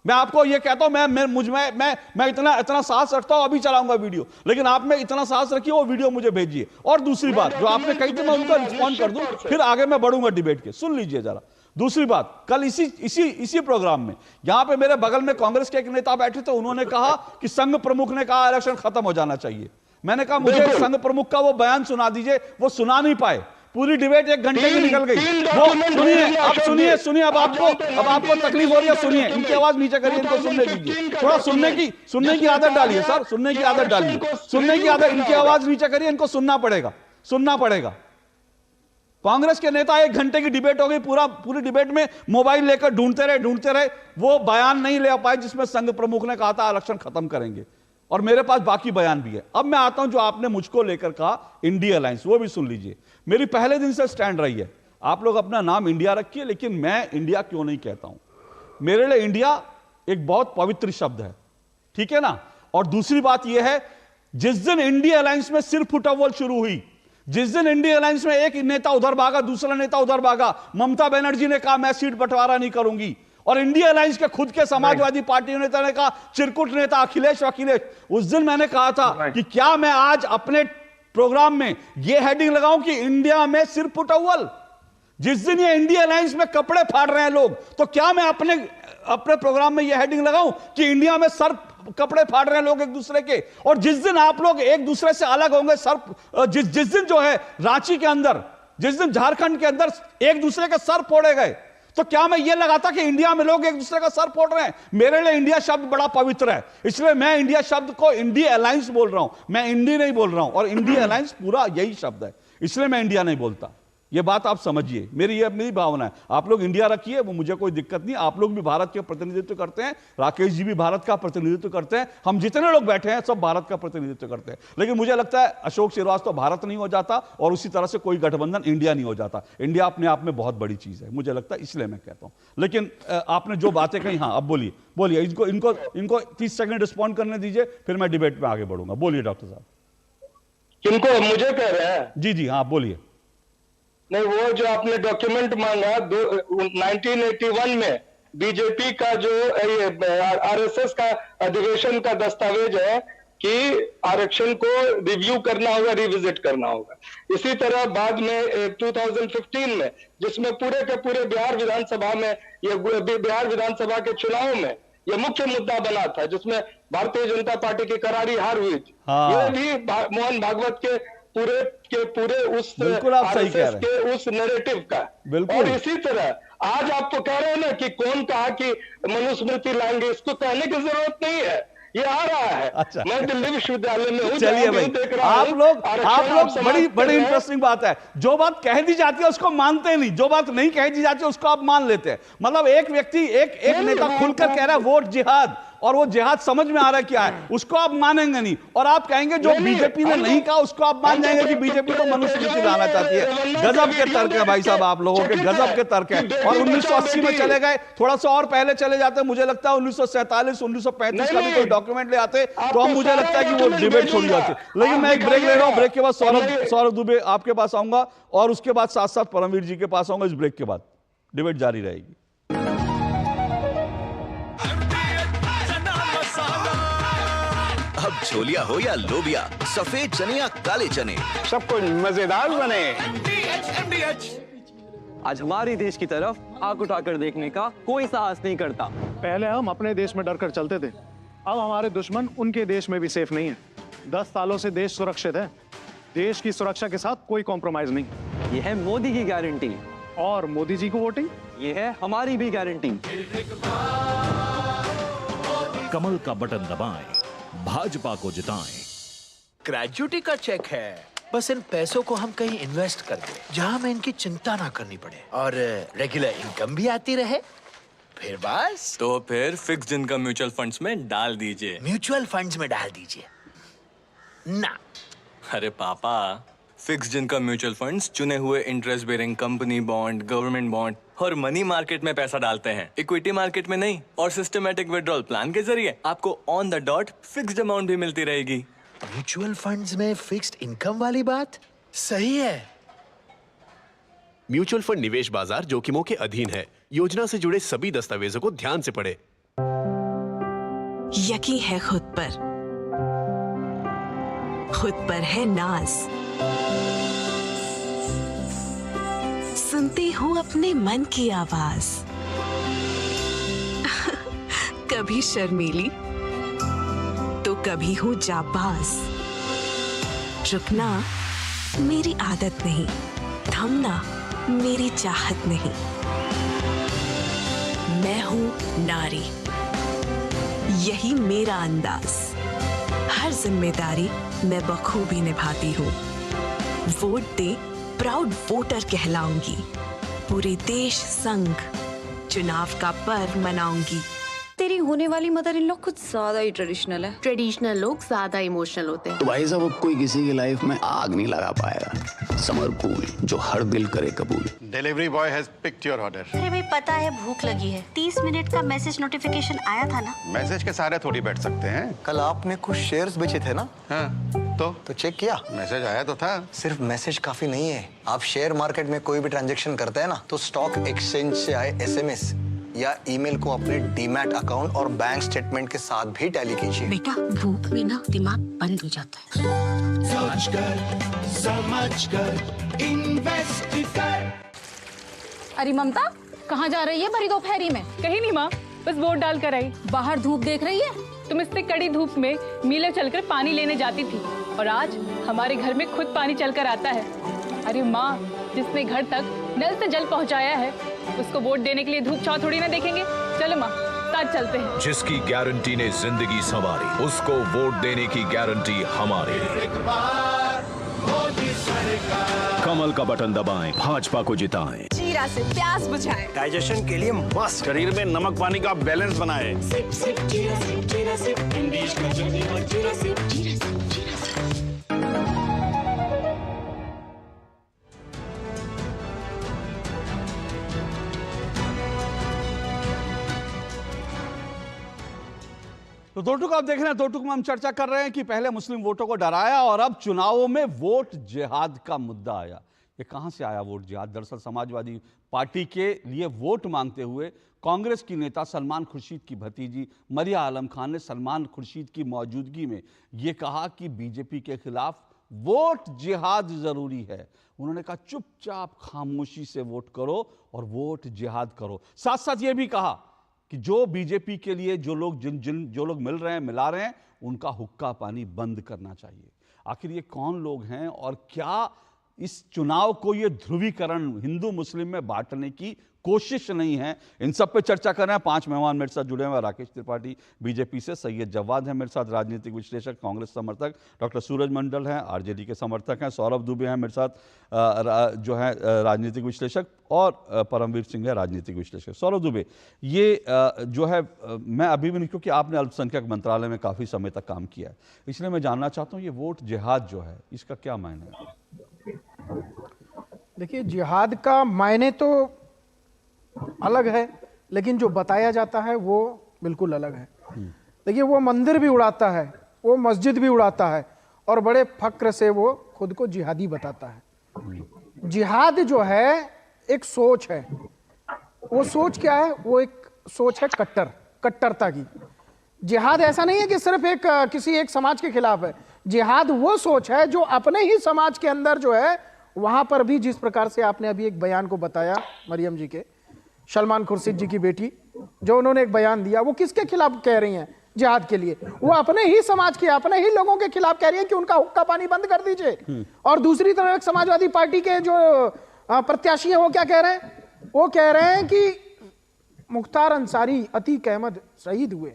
मैं आपको ये कहता हूं, मैं इतना साहस रखता हूं, अभी चलाऊंगा वीडियो, लेकिन आप में इतना साहस रखिए, वो वीडियो मुझे भेजिए। और दूसरी बात जो आपने कही थी, मैं उनका रिस्पॉन्ड कर दूं, फिर आगे मैं बढ़ूंगा डिबेट के, सुन लीजिए जरा। दूसरी बात, कल इसी प्रोग्राम में यहां पे मेरे बगल में कांग्रेस के एक नेता बैठे थे, उन्होंने कहा कि संघ प्रमुख ने कहा इलेक्शन खत्म हो जाना चाहिए। मैंने कहा मुझे संघ प्रमुख का वो बयान सुना दीजिए, वो सुना नहीं पाए, पूरी डिबेट 1 घंटे की निकल गई। वो सुनिए, अब आपको तकलीफ हो रही है, सुनिए, इनकी आवाज नीचे करिए, इनको सुनने दीजिए, थोड़ा सुनने की आदत डालिए सर, सुनने की आदत डालिए, इनकी आवाज नीचे करिए, इनको सुनना पड़ेगा। कांग्रेस के नेता 1 घंटे की डिबेट हो गई, पूरी डिबेट में मोबाइल लेकर ढूंढते रहे, वो बयान नहीं ले पाए जिसमें संघ प्रमुख ने कहा था इलेक्शन खत्म करेंगे, और मेरे पास बाकी बयान भी है। अब मैं आता हूं जो आपने मुझको लेकर कहा इंडिया अलायंस, वो भी सुन लीजिए। मेरी पहले दिन से स्टैंड रही है, आप लोग अपना नाम इंडिया रखिए, लेकिन मैं इंडिया क्यों नहीं कहता हूं। मेरे लिए इंडिया एक बहुत पवित्र शब्द है, ठीक है ना। और दूसरी बात यह है, जिस दिन इंडिया अलायंस में सिर फुटअव्वल शुरू हुई, जिस दिन इंडिया अलायंस में एक नेता उधर भागा, दूसरा नेता उधर भागा, ममता बनर्जी ने कहा मैं सीट बंटवारा नहीं करूंगी, और इंडिया अलायंस के खुद के समाजवादी पार्टी नेता ने कहा, चिरकुट नेता अखिलेश, उस दिन मैंने कहा था कि क्या मैं आज अपने प्रोग्राम में यह हेडिंग लगाऊं कि इंडिया में सिर फुटअव्वल। जिस दिन ये इंडिया अलायंस में कपड़े फाड़ रहे हैं लोग, तो क्या मैं अपने प्रोग्राम में यह हेडिंग लगाऊं कि इंडिया में सर कपड़े फाड़ रहे हैं लोग एक दूसरे के। और जिस दिन आप लोग एक दूसरे से अलग होंगे, जिस दिन जो है रांची के अंदर, जिस दिन झारखंड के अंदर एक दूसरे के सर फोड़े गए, तो क्या मैं ये लगाता कि इंडिया में लोग एक दूसरे का सर फोड़ रहे हैं। मेरे लिए इंडिया शब्द बड़ा पवित्र है, इसलिए मैं इंडिया शब्द को इंडिया अलायंस बोल रहा हूं, मैं इंडी नहीं बोल रहा हूं, और इंडिया अलायंस पूरा यही शब्द है, इसलिए मैं इंडिया नहीं बोलता। ये बात आप समझिए, मेरी भावना है। आप लोग इंडिया रखिए, वो मुझे कोई दिक्कत नहीं, आप लोग भी भारत के प्रतिनिधित्व करते हैं, राकेश जी भी भारत का प्रतिनिधित्व करते हैं, हम जितने लोग बैठे हैं सब भारत का प्रतिनिधित्व करते हैं। लेकिन मुझे लगता है अशोक श्रीवास्तव भारत नहीं हो जाता और उसी तरह से कोई गठबंधन इंडिया नहीं हो जाता। इंडिया अपने आप में बहुत बड़ी चीज है, मुझे लगता है, इसलिए मैं कहता हूं। लेकिन आपने जो बातें कही, हाँ अब बोलिए इनको 30 सेकंड रिस्पॉन्ड करने दीजिए, फिर मैं डिबेट में आगे बढ़ूंगा। बोलिए डॉक्टर साहब। किनको, मुझे कह रहे हैं? जी हाँ बोलिए। नहीं, वो जो आपने डॉक्यूमेंट मांगा 1981 में बीजेपी का जो आरएसएस का अधिवेशन का दस्तावेज है कि आरक्षण को रिव्यू करना होगा, रिविजिट करना होगा। इसी तरह बाद में 2015 में, जिसमें पूरे के पूरे बिहार विधानसभा में, ये बिहार विधानसभा के चुनाव में ये मुख्य मुद्दा बना था, जिसमें भारतीय जनता पार्टी की करारी हार हुई थी। ये भी मोहन भागवत के पूरे उस आरएसएस के उस नैरेटिव का। और इसी तरह आज आपको कह रहे हैं ना कि कौन कहा कि मनुस्मृति लाएंगे, इसको कहने की जरूरत नहीं है, ये आ रहा है। अच्छा। मैं दिल्ली विश्वविद्यालय में हूँ, चलिए भाई, आप लोग बड़ी इंटरेस्टिंग बात है, जो बात कह दी जाती है उसको मानते नहीं, जो बात नहीं कह दी जाती है उसको आप मान लेते हैं। मतलब एक व्यक्ति, एक नेता खुलकर कह रहा है वोट जिहाद, और वो जिहाद समझ में आ रहा है क्या है, उसको आप मानेंगे नहीं, और आप कहेंगे जो बीजेपी ने नहीं कहा उसको आप मान जाएंगे कि बीजेपी तो मनुस्मृति लाना चाहती है। गजब के तर्क है भाई साहब, आप लोगों के गजब के तर्क है। और 1980 में चले गए, थोड़ा सा और पहले चले जाते, मुझे लगता है 1947 1935 का भी कोई डॉक्यूमेंट ले आते तो हम, मुझे लगता है कि वो डिबेट छोड़ जाते। लेकिन मैं एक ब्रेक ले रहा हूं, ब्रेक के बाद सौरभ दुबे आपके पास आऊंगा, और उसके बाद साथ साथ परमवीर जी के पास आऊंगा। इस ब्रेक के बाद डिबेट जारी रहेगी। अब छोलिया हो या लोबिया, सफेद चने या काले चने, सब कुछ मजेदार बने। आज हमारे देश की तरफ आंख उठाकर देखने का कोई साहस नहीं करता। पहले हम अपने देश में डरकर चलते थे, अब हमारे दुश्मन उनके देश में भी सेफ नहीं है। 10 सालों से देश सुरक्षित है, देश की सुरक्षा के साथ कोई कॉम्प्रोमाइज नहीं। ये है मोदी की गारंटी, और मोदी जी को वोटिंग, ये है हमारी भी गारंटी। कमल का बटन दबाएं, भाजपा को जिताएं। ग्रेजुटी का चेक है, बस इन पैसों को हम कहीं इन्वेस्ट कर दें जहां हमें इनकी चिंता ना करनी पड़े और रेगुलर इनकम भी आती रहे, फिर बस। तो फिर फिक्स्ड इनकम म्यूचुअल फंड्स में डाल दीजिए। म्यूचुअल फंड्स में डाल दीजिए ना। अरे पापा, फिक्स्ड इनकम म्यूचुअल फंड्स चुने हुए interest bearing company bond, government bond और मनी मार्केट में पैसा डालते हैं, इक्विटी मार्केट में नहीं। और सिस्टमैटिक विड्रॉल प्लान के जरिए आपको on the dot fixed amount भी मिलती रहेगी। म्यूचुअल फंड्स में फिक्स्ड इनकम वाली बात सही है। म्यूचुअल फंड निवेश बाजार जोखिमों के अधीन है। योजना से जुड़े सभी दस्तावेजों को ध्यान से पढ़ें। यकीन है खुद पर है नाज, सुनती हूँ अपने मन की आवाज। कभी शर्मीली तो कभी हूँ जाबाज। रुकना मेरी आदत नहीं, थमना मेरी चाहत नहीं। मैं हूँ नारी, यही मेरा अंदाज। हर जिम्मेदारी मैं बखूबी निभाती हूँ। वोट दे, प्राउड वोटर कहलाऊंगी। पूरे देश संग चुनाव का पर्व मनाऊंगी। तेरी होने वाली मदर इन लॉ कुछ ज्यादा ही ट्रेडिशनल है। ट्रेडिशनल लोग ज्यादा इमोशनल होते हैं। तो भाई साहब, अब कोई किसी की लाइफ में आग नहीं लगा पाएगा। समर कूल, जो हर दिल करे कबूल। Delivery boy has picked your order. अरे भाई, पता है भूख लगी है। 30 मिनट का मैसेज नोटिफिकेशन आया था ना। मैसेज के सारे थोड़ी बैठ सकते हैं। कल आपने कुछ शेयर्स बेचे थे ना? हाँ, तो चेक किया? मैसेज आया तो था। सिर्फ मैसेज काफी नहीं है। आप शेयर मार्केट में कोई भी ट्रांजैक्शन करते हैं ना, तो स्टॉक एक्सचेंज से आए SMS या ईमेल को अपने डीमैट अकाउंट और बैंक स्टेटमेंट के साथ भी टैली कीजिए। बेटा, भूख में ना दिमाग बंद हो जाता है। समझ कर इन्वेस्ट कर। अरे ममता, कहाँ जा रही है भरी दोपहरी में? कहीं नहीं माँ, बस वोट डाल कर आई। बाहर धूप देख रही है? तुम इतने कड़ी धूप में मीलों चलकर पानी लेने जाती थी, और आज हमारे घर में खुद पानी चलकर आता है। अरे माँ, जिसने घर तक नल से जल पहुँचाया है, उसको वोट देने के लिए धूप छाव थोड़ी ना देखेंगे। चलो माँ, साथ चलते हैं। जिसकी गारंटी ने जिंदगी संवारी, उसको वोट देने की गारंटी हमारी। कमल का बटन दबाएं, भाजपा को जिताएं। जीरा से प्यास बुझाएं, डाइजेशन के लिए मस्त, शरीर में नमक पानी का बैलेंस बनाए। सिप सिप जीरा सिप जीरा सिप इंग्लिश का जर्नी और जीरा सिप जीरा सिप जीरा सिप। तो दो टुक आप देख रहे हैं, दो टुक में हम चर्चा कर रहे हैं कि पहले मुस्लिम वोटों को डराया और अब चुनावों में वोट जिहाद का मुद्दा आया। ये कहां से आया वोट जिहाद? दरअसल समाजवादी पार्टी के लिए वोट मांगते हुए कांग्रेस की नेता सलमान खुर्शीद की भतीजी मरिया आलम खान ने सलमान खुर्शीद की मौजूदगी में ये कहा कि बीजेपी के खिलाफ वोट जिहाद जरूरी है। उन्होंने कहा चुपचाप खामोशी से वोट करो और वोट जिहाद करो। साथ साथ ये भी कहा कि जो बीजेपी के लिए जो लोग मिल रहे हैं, मिला रहे हैं, उनका हुक्का पानी बंद करना चाहिए। आखिर ये कौन लोग हैं और क्या इस चुनाव को ये ध्रुवीकरण हिंदू मुस्लिम में बांटने की कोशिश नहीं है? इन सब पे चर्चा कर रहे हैं। 5 मेहमान मेरे साथ जुड़े हुए हैं। राकेश त्रिपाठी बीजेपी से, सैयद जवाद है मेरे साथ, राजनीतिक विश्लेषक, कांग्रेस समर्थक, डॉक्टर सूरज मंडल हैं, आरजेडी के समर्थक हैं, सौरभ दुबे हैं मेरे साथ जो है राजनीतिक विश्लेषक, और परमवीर सिंह है राजनीतिक विश्लेषक। सौरभ दुबे, ये जो है मैं अभी भी नहीं, क्योंकि आपने अल्पसंख्यक मंत्रालय में काफ़ी समय तक काम किया है, इसलिए मैं जानना चाहता हूँ ये वोट जिहाद जो है इसका क्या मायने है? देखिए, जिहाद का मायने तो अलग है, लेकिन जो बताया जाता है वो बिल्कुल अलग है। देखिए, वो मंदिर भी उड़ाता है, वो मस्जिद भी उड़ाता है और बड़े फक्र से वो खुद को जिहादी बताता है। जिहाद जो है एक सोच है। वो सोच क्या है? वो एक सोच है कट्टरता की। जिहाद ऐसा नहीं है कि सिर्फ किसी एक समाज के खिलाफ है। जिहाद वो सोच है जो अपने ही समाज के अंदर जो है, वहां पर भी जिस प्रकार से आपने अभी एक बयान को बताया मरियम जी के, सलमान खुर्शीद जी की बेटी, जो उन्होंने एक बयान दिया, वो किसके खिलाफ कह रही हैं जिहाद के लिए? वो अपने ही समाज के, अपने ही लोगों के खिलाफ कह रही है कि उनका हुक्का पानी बंद कर दीजिए। और दूसरी तरफ समाजवादी पार्टी के जो प्रत्याशी हैं वो क्या कह रहे हैं? वो कह रहे हैं कि मुख्तार अंसारी, अतीक अहमद शहीद हुए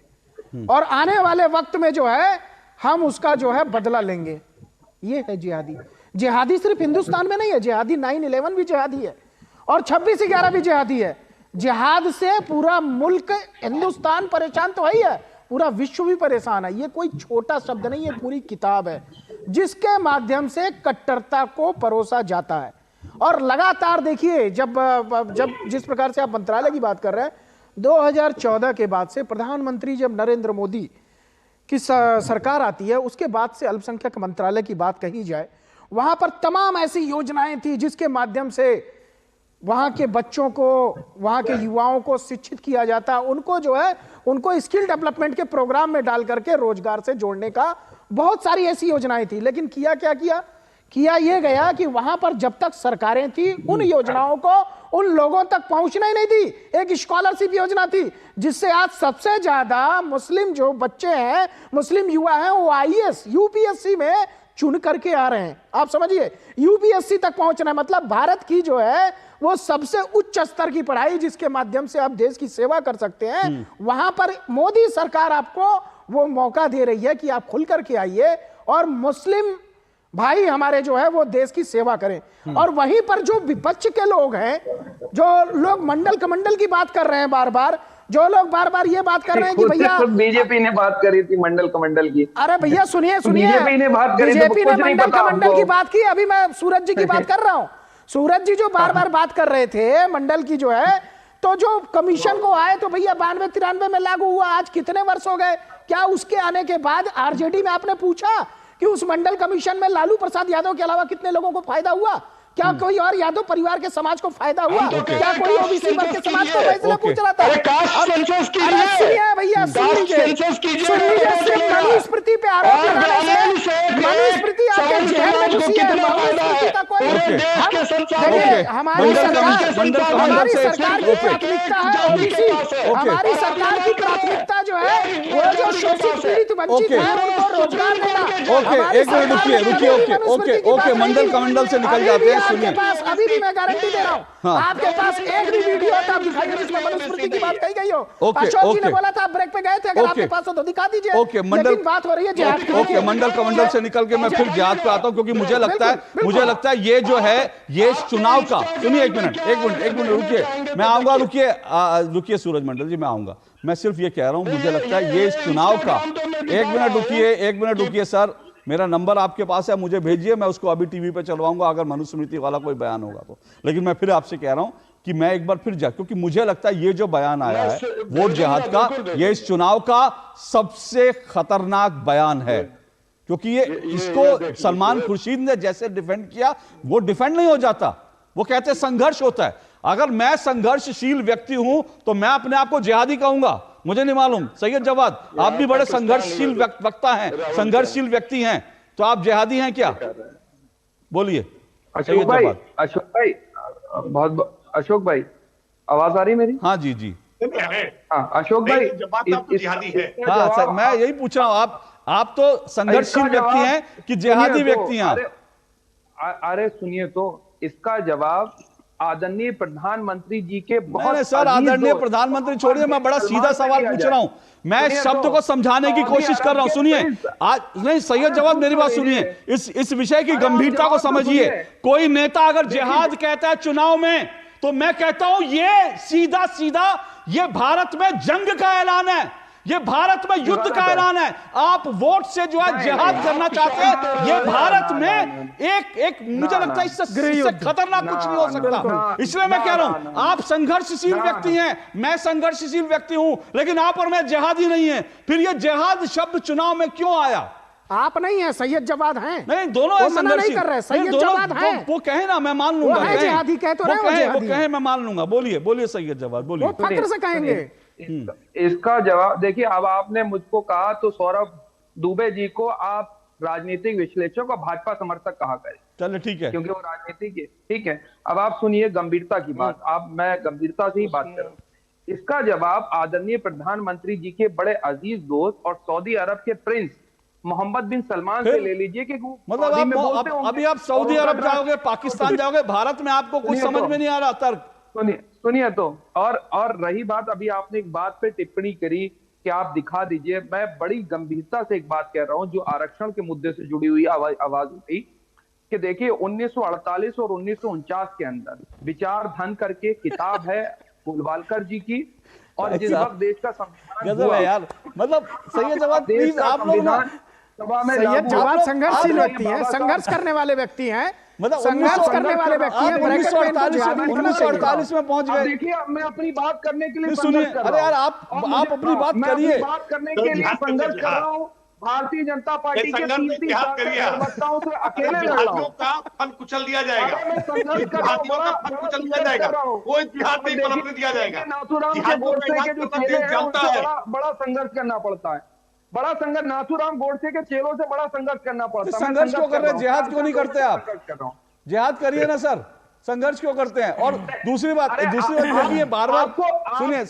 और आने वाले वक्त में जो है हम उसका जो है बदला लेंगे। ये है जिहादी। जिहादी सिर्फ हिंदुस्तान में नहीं है, जिहादी 9/11 भी जिहादी है और 26/11 भी जिहादी है। जिहाद से पूरा मुल्क, हिंदुस्तान परेशान तो है, पूरा विश्व भी परेशान है। ये कोई छोटा शब्द नहीं है, पूरी किताब है जिसके माध्यम से कट्टरता को परोसा जाता है। और लगातार देखिए, जब जिस प्रकार से आप मंत्रालय की बात कर रहे हैं, 2014 के बाद से प्रधानमंत्री जब नरेंद्र मोदी की सरकार आती है, उसके बाद से अल्पसंख्यक मंत्रालय की बात कही जाए, वहां पर तमाम ऐसी योजनाएं थी जिसके माध्यम से वहां के बच्चों को, वहां के युवाओं को शिक्षित किया जाता, उनको जो है उनको स्किल डेवलपमेंट के प्रोग्राम में डाल करके रोजगार से जोड़ने का बहुत सारी ऐसी योजनाएं थी। लेकिन किया ये गया कि वहां पर जब तक सरकारें थी, उन योजनाओं को उन लोगों तक पहुंचना ही नहीं थी। एक स्कॉलरशिप योजना थी जिससे आज सबसे ज्यादा मुस्लिम जो बच्चे हैं, मुस्लिम युवा हैं, वो IAS UPSC में चुन करके आ रहे हैं। आप समझिए, यूपीएससी तक पहुंचना है, मतलब भारत की जो है वो सबसे उच्च स्तर की पढ़ाई जिसके माध्यम से आप देश की सेवा कर सकते हैं, वहां पर मोदी सरकार आपको वो मौका दे रही है कि आप खुल करके आइए और मुस्लिम भाई हमारे जो है वो देश की सेवा करें। और वहीं पर जो विपक्ष के लोग हैं, जो लोग मंडल कमंडल की बात कर रहे हैं, बार बार जो लोग बार बार ये बात कर रहे हैं कि भैया बीजेपी ने बात करी थी मंडल कमंडल की। अरे भैया सुनिए, बीजेपी ने बात करी, बीजेपी ने मंडल कमंडल की बात की। अभी मैं सूरज जी की बात कर रहा हूं। सूरज जी जो बार बार बात कर रहे थे मंडल की जो है, तो जो कमीशन को आए तो भैया 92-93 में लागू हुआ, आज कितने वर्ष हो गए? क्या उसके आने के बाद आरजेडी में आपने पूछा कि उस मंडल कमीशन में लालू प्रसाद यादव के अलावा कितने लोगों को फायदा हुआ? क्या कोई और यादव परिवार के समाज को फायदा हुआ? क्या कोई ओबीसी वर्ग के समाज को? मैं पूछ रहा था। सुनिए भैया, मनुस्मृति पे आरोप लगाने से मनुस्मृति आपके जेल में घुसी है। मनुस्मृति का कोई हमारी सरकार की प्राथमिकता है ओबीसी। हमारी सरकार की प्राथमिकता जो है वो जो शोषित पीड़ित वंचित है उनको रोजगार देना। ओके, एक मिनट रुकिए, ओके, मंडल कमंडल से निकल जाते हैं। सुनिए, अभी भी मैं गारंटी दे रहा हूँ, आपके पास एक भी वीडियो होता आप दिखाइए जिसमें मनुस्मृति की बात कही गई हो। अशोक जी ने बोला था आप ब्रेक पे गए थे, अगर आपके पास हो तो दिखा दीजिए। ओके, मंडल बात हो रही है जिहाद की। ओके, मंडल कमंडल से निकल के मैं फिर जिहाद पे आता हूँ, क्योंकि मुझे लगता है ये जो है ये चुनाव का, सुनिए एक मिनट रुकिए, मैं आऊंगा, रुकिए सूरज मंडल जी, मैं आऊंगा। मैं सिर्फ ये कह रहा हूं, मुझे लगता है ये इस चुनाव का, एक मिनट रुकिए सर, मेरा नंबर आपके पास है, मुझे भेजिए, मैं उसको अभी टीवी पे चलवाऊंगा अगर मनुस्मृति वाला कोई बयान होगा तो। लेकिन मैं फिर आपसे कह रहा हूं कि मैं एक बार फिर क्योंकि मुझे लगता है ये जो बयान आया है वोट जिहाद का, ये इस चुनाव का सबसे खतरनाक बयान है, क्योंकि ये इसको सलमान खुर्शीद ने जैसे डिफेंड किया, वो डिफेंड नहीं हो जाता, वो कहते हैं संघर्ष होता है। अगर मैं संघर्षशील व्यक्ति हूं तो मैं अपने आप को जिहादी कहूंगा, मुझे नहीं मालूम। सैयद जवाद, आप भी बड़े संघर्षशील वक्ता हैं, संघर्षशील व्यक्ति हैं, तो आप जिहादी हैं क्या? बोलिए अशोक भाई, आवाज आ रही मेरी? हाँ जी। हाँ अशोक भाई, हाँ सर, मैं यही पूछ रहा हूँ, आप तो संघर्षशील व्यक्ति हैं कि जिहादी व्यक्ति हैं? अरे सुनिए, तो इसका जवाब आदरणीय प्रधानमंत्री जी के बहुत नहीं सर, आदरणीय प्रधानमंत्री छोड़िए, मैं बड़ा सीधा सवाल पूछ रहा हूं, मैं शब्द को समझाने की कोशिश कर रहा हूं। सुनिए, आज नहीं, सैयद जवाद मेरी बात सुनिए, इस विषय की गंभीरता को समझिए। कोई नेता अगर जिहाद कहता है चुनाव में, तो मैं कहता हूं ये सीधा ये भारत में जंग का ऐलान है, ये भारत में युद्ध का ऐलान है। आप वोट से जो है जिहाद करना चाहते हैं, ये भारत में एक मुझे लगता है इससे खतरनाक कुछ नहीं हो सकता। इसलिए मैं कह रहा हूं, आप संघर्षशील व्यक्ति हैं, मैं संघर्षशील व्यक्ति हूं, लेकिन आप और मैं जिहादी नहीं है। फिर ये जिहाद शब्द चुनाव में क्यों आया? आप नहीं है, सैयद जवाद हैं। नहीं, दोनों है संघर्षशील, नहीं कर रहे, सैयद जवाद हैं। वो कहे ना, मैं मान लूंगा, वो जिहादी कह तो रहे, वो कहे मैं मान लूंगा। बोलिए सैयद जवाद, बोलिए। वो फक्र से कहेंगे। इसका जवाब देखिए, अब आपने मुझको कहा तो सौरभ दुबे जी को आप राजनीतिक विश्लेषक और भाजपा समर्थक कहा करें, चलो ठीक है, क्योंकि वो राजनीतिक है, ठीक है। अब आप सुनिए गंभीरता की बात, मैं गंभीरता से ही बात कर रहा हूं। इसका जवाब आदरणीय प्रधानमंत्री जी के बड़े अजीज दोस्त और सऊदी अरब के प्रिंस मोहम्मद बिन सलमान से ले लीजिए कि मतलब अभी आप सऊदी अरब जाओगे, पाकिस्तान जाओगे, भारत में आपको कुछ समझ में नहीं आ रहा तर्क। सुनिए तो, और रही बात, अभी आपने एक बात पे टिप्पणी करी कि आप दिखा दीजिए, मैं बड़ी गंभीरता से एक बात कह रहा हूं जो आरक्षण के मुद्दे से जुड़ी हुई आवाज उठी कि देखिए 1948 और 1949 के अंदर विचार धन करके किताब है गोलवालकर जी की, और जिस वक्त देश का संविधान हुआ यार, मतलब सैयद जवाद प्लीज आप लोग ना, सैयद जवाद संघर्षशील व्यक्ति हैं, संघर्ष करने वाले व्यक्ति हैं, मतलब संघर्ष करने वाले व्यक्ति हैं। 1948 में पहुंच गए। देखिए मैं अपनी बात करने के लिए सुनिए, अरे यार आप अपनी बात करिए। बात करने के लिए संघर्ष कर रहा हूँ, भारतीय जनता पार्टी के 30 प्रवक्ताओं से अकेले लड़ रहा हूं। का फन कुचल दिया जाएगा, कुचल दिया जाएगा, कोई जिहाद नहीं पनपने दिया जाएगा। नाथूराम के गोडसे के जो चेले हैं उनसे बड़ा संघर्ष करना पड़ता है, बड़ा संघर्ष। नाथूराम गोडसे के चेलों से बड़ा संघर्ष करना पड़ता है। संघर्ष क्यों कर रहे हैं? जिहाद क्यों नहीं करते आप? जिहाद करिए ना सर, संघर्ष क्यों करते हैं? और दूसरी बात देखिए, बार-बार सुनिए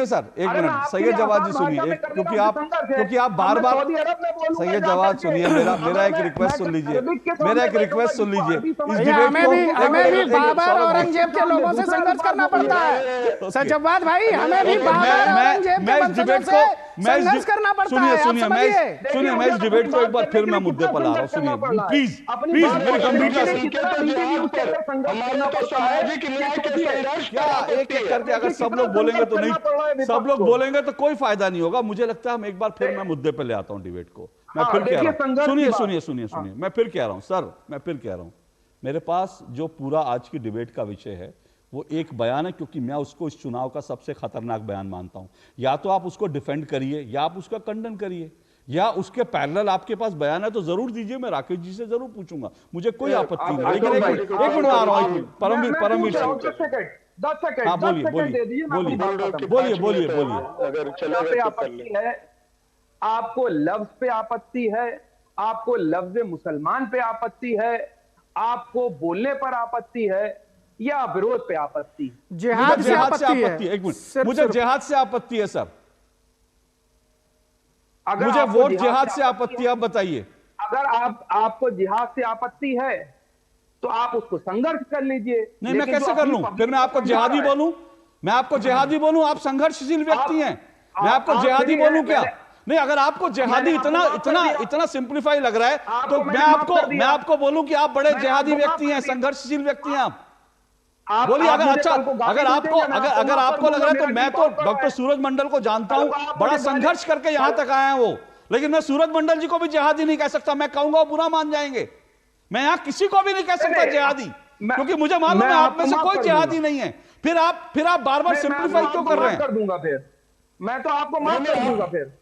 सर, एक मिनट सैयद जवाद जी सुनिए, क्योंकि आप बार-बार, सैयद जवाद सुनिए, मेरा एक रिक्वेस्ट सुन लीजिए, इस डिबेट को हमें भी बाबर औरंगजेब के लोगों से संघर्ष करना पड़ता है। सैयद जवाद भाई, हमें भी बाबर औरंगजेब के वंशजों से संघर्ष करना पड़ता है। सुनिए, मैं इस डिबेट को एक बार फिर मैं मुद्दे पर ला रहा हूँ, सुनिए प्लीज मेरी गंभीरता से। क्या एक करके अगर सब लोग बोलेंगे तो नहीं, सब लोग बोलेंगे तो कोई फायदा नहीं होगा। मुझे लगता है हम एक बार फिर मैं मुद्दे पे ले आता हूं डिबेट को। मैं फिर कह रहा हूं, सुनिए, मैं फिर कह रहा हूं सर, मैं फिर कह रहा हूं, मेरे पास जो पूरा आज की डिबेट का विषय है वो एक बयान है, क्योंकि मैं उसको इस चुनाव का सबसे खतरनाक बयान मानता हूं। या तो आप उसको डिफेंड करिए या आप उसका खंडन करिए, या उसके पैरेलल आपके पास बयान है तो जरूर दीजिए, मैं राकेश जी से जरूर पूछूंगा, मुझे कोई आपत्ति नहीं। लेकिन एक मिनट आ रहा हूं, परमवीर सिंह, 10 सेकंड, हाँ बोलिए, आपत्ति है, आपको लफ्ज पे आपत्ति है, आपको लफ्ज मुसलमान पे आपत्ति है, आपको बोलने पर आपत्ति है, या विरोध पे आपत्ति? जिहाद से आपत्ति है। एक मिनट, मुझे जिहाद से आपत्ति है सर, अगर मुझे आपको वोट जिहाद से आपत्ति है, आप बताइए। अगर आपको जिहाद से आपत्ति है तो आप उसको संघर्ष कर लीजिए। नहीं, मैं कैसे कर लूं? फिर मैं आपको जिहादी बोलूं? मैं आपको जिहादी बोलूं? आप संघर्षशील व्यक्ति हैं, मैं आपको जिहादी बोलूं क्या? नहीं, अगर आपको जिहादी इतना सिंप्लीफाई लग रहा है तो मैं आपको बोलूं कि आप बड़े जिहादी व्यक्ति हैं, संघर्षशील व्यक्ति हैं आप। बोलिए, अगर अच्छा, अगर आपको लग रहा है तो मैं तो डॉक्टर सूरज मंडल को जानता हूं, बड़ा संघर्ष करके यहां तक आए हैं वो, लेकिन मैं सूरज मंडल जी को भी जिहादी नहीं कह सकता। मैं कहूंगा वो बुरा मान जाएंगे। मैं यहां किसी को भी नहीं कह सकता जिहादी, क्योंकि मुझे मालूम है आप में से कोई जिहादी नहीं है। फिर आप बार-बार सिंप्लीफाई क्यों कर रहे हैं? कर दूंगा फिर मैं तो आपको माफ कर दूंगा फिर।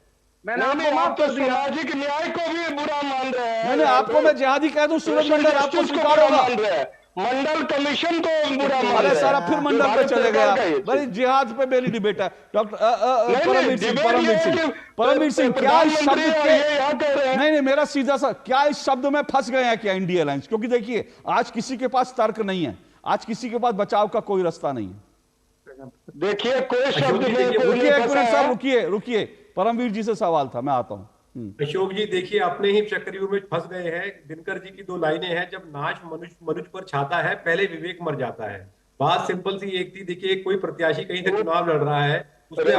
मैंने आपको माफ कर दिया। सामाजिक न्याय को भी बुरा मान रहे हैं। मैंने आपको मैं जिहादी कह दूं, सूरज मंडल आपको स्वीकार होगा? मंडल कमीशन को बुरा मान रहे हैं। अरे सारा फिर मंडल पे चले गया। बड़ी जिहाद पे मेरी डिबेट है। डॉक्टर परमवीर सिंह क्या इस शब्द के, नहीं मेरा सीधा सा, क्या इस शब्द में फंस गए हैं क्या इंडिया अलायंस? क्योंकि देखिए, आज किसी के पास तर्क नहीं है, आज किसी के पास बचाव का कोई रास्ता नहीं है। देखिए, कोई शब्द रुकिए एक मिनट साहब, रुकिए, परमवीर जी से सवाल था, मैं आता हूं। अशोक जी, देखिए अपने ही चक्रव्यूह में फंस गए हैं। दिनकर जी की 2 लाइनें हैं, जब नाश मनुष्य पर छाता है, पहले विवेक मर जाता है। बात सिंपल सी एक थी, देखिए कोई प्रत्याशी कहीं से चुनाव लड़ रहा है, उसने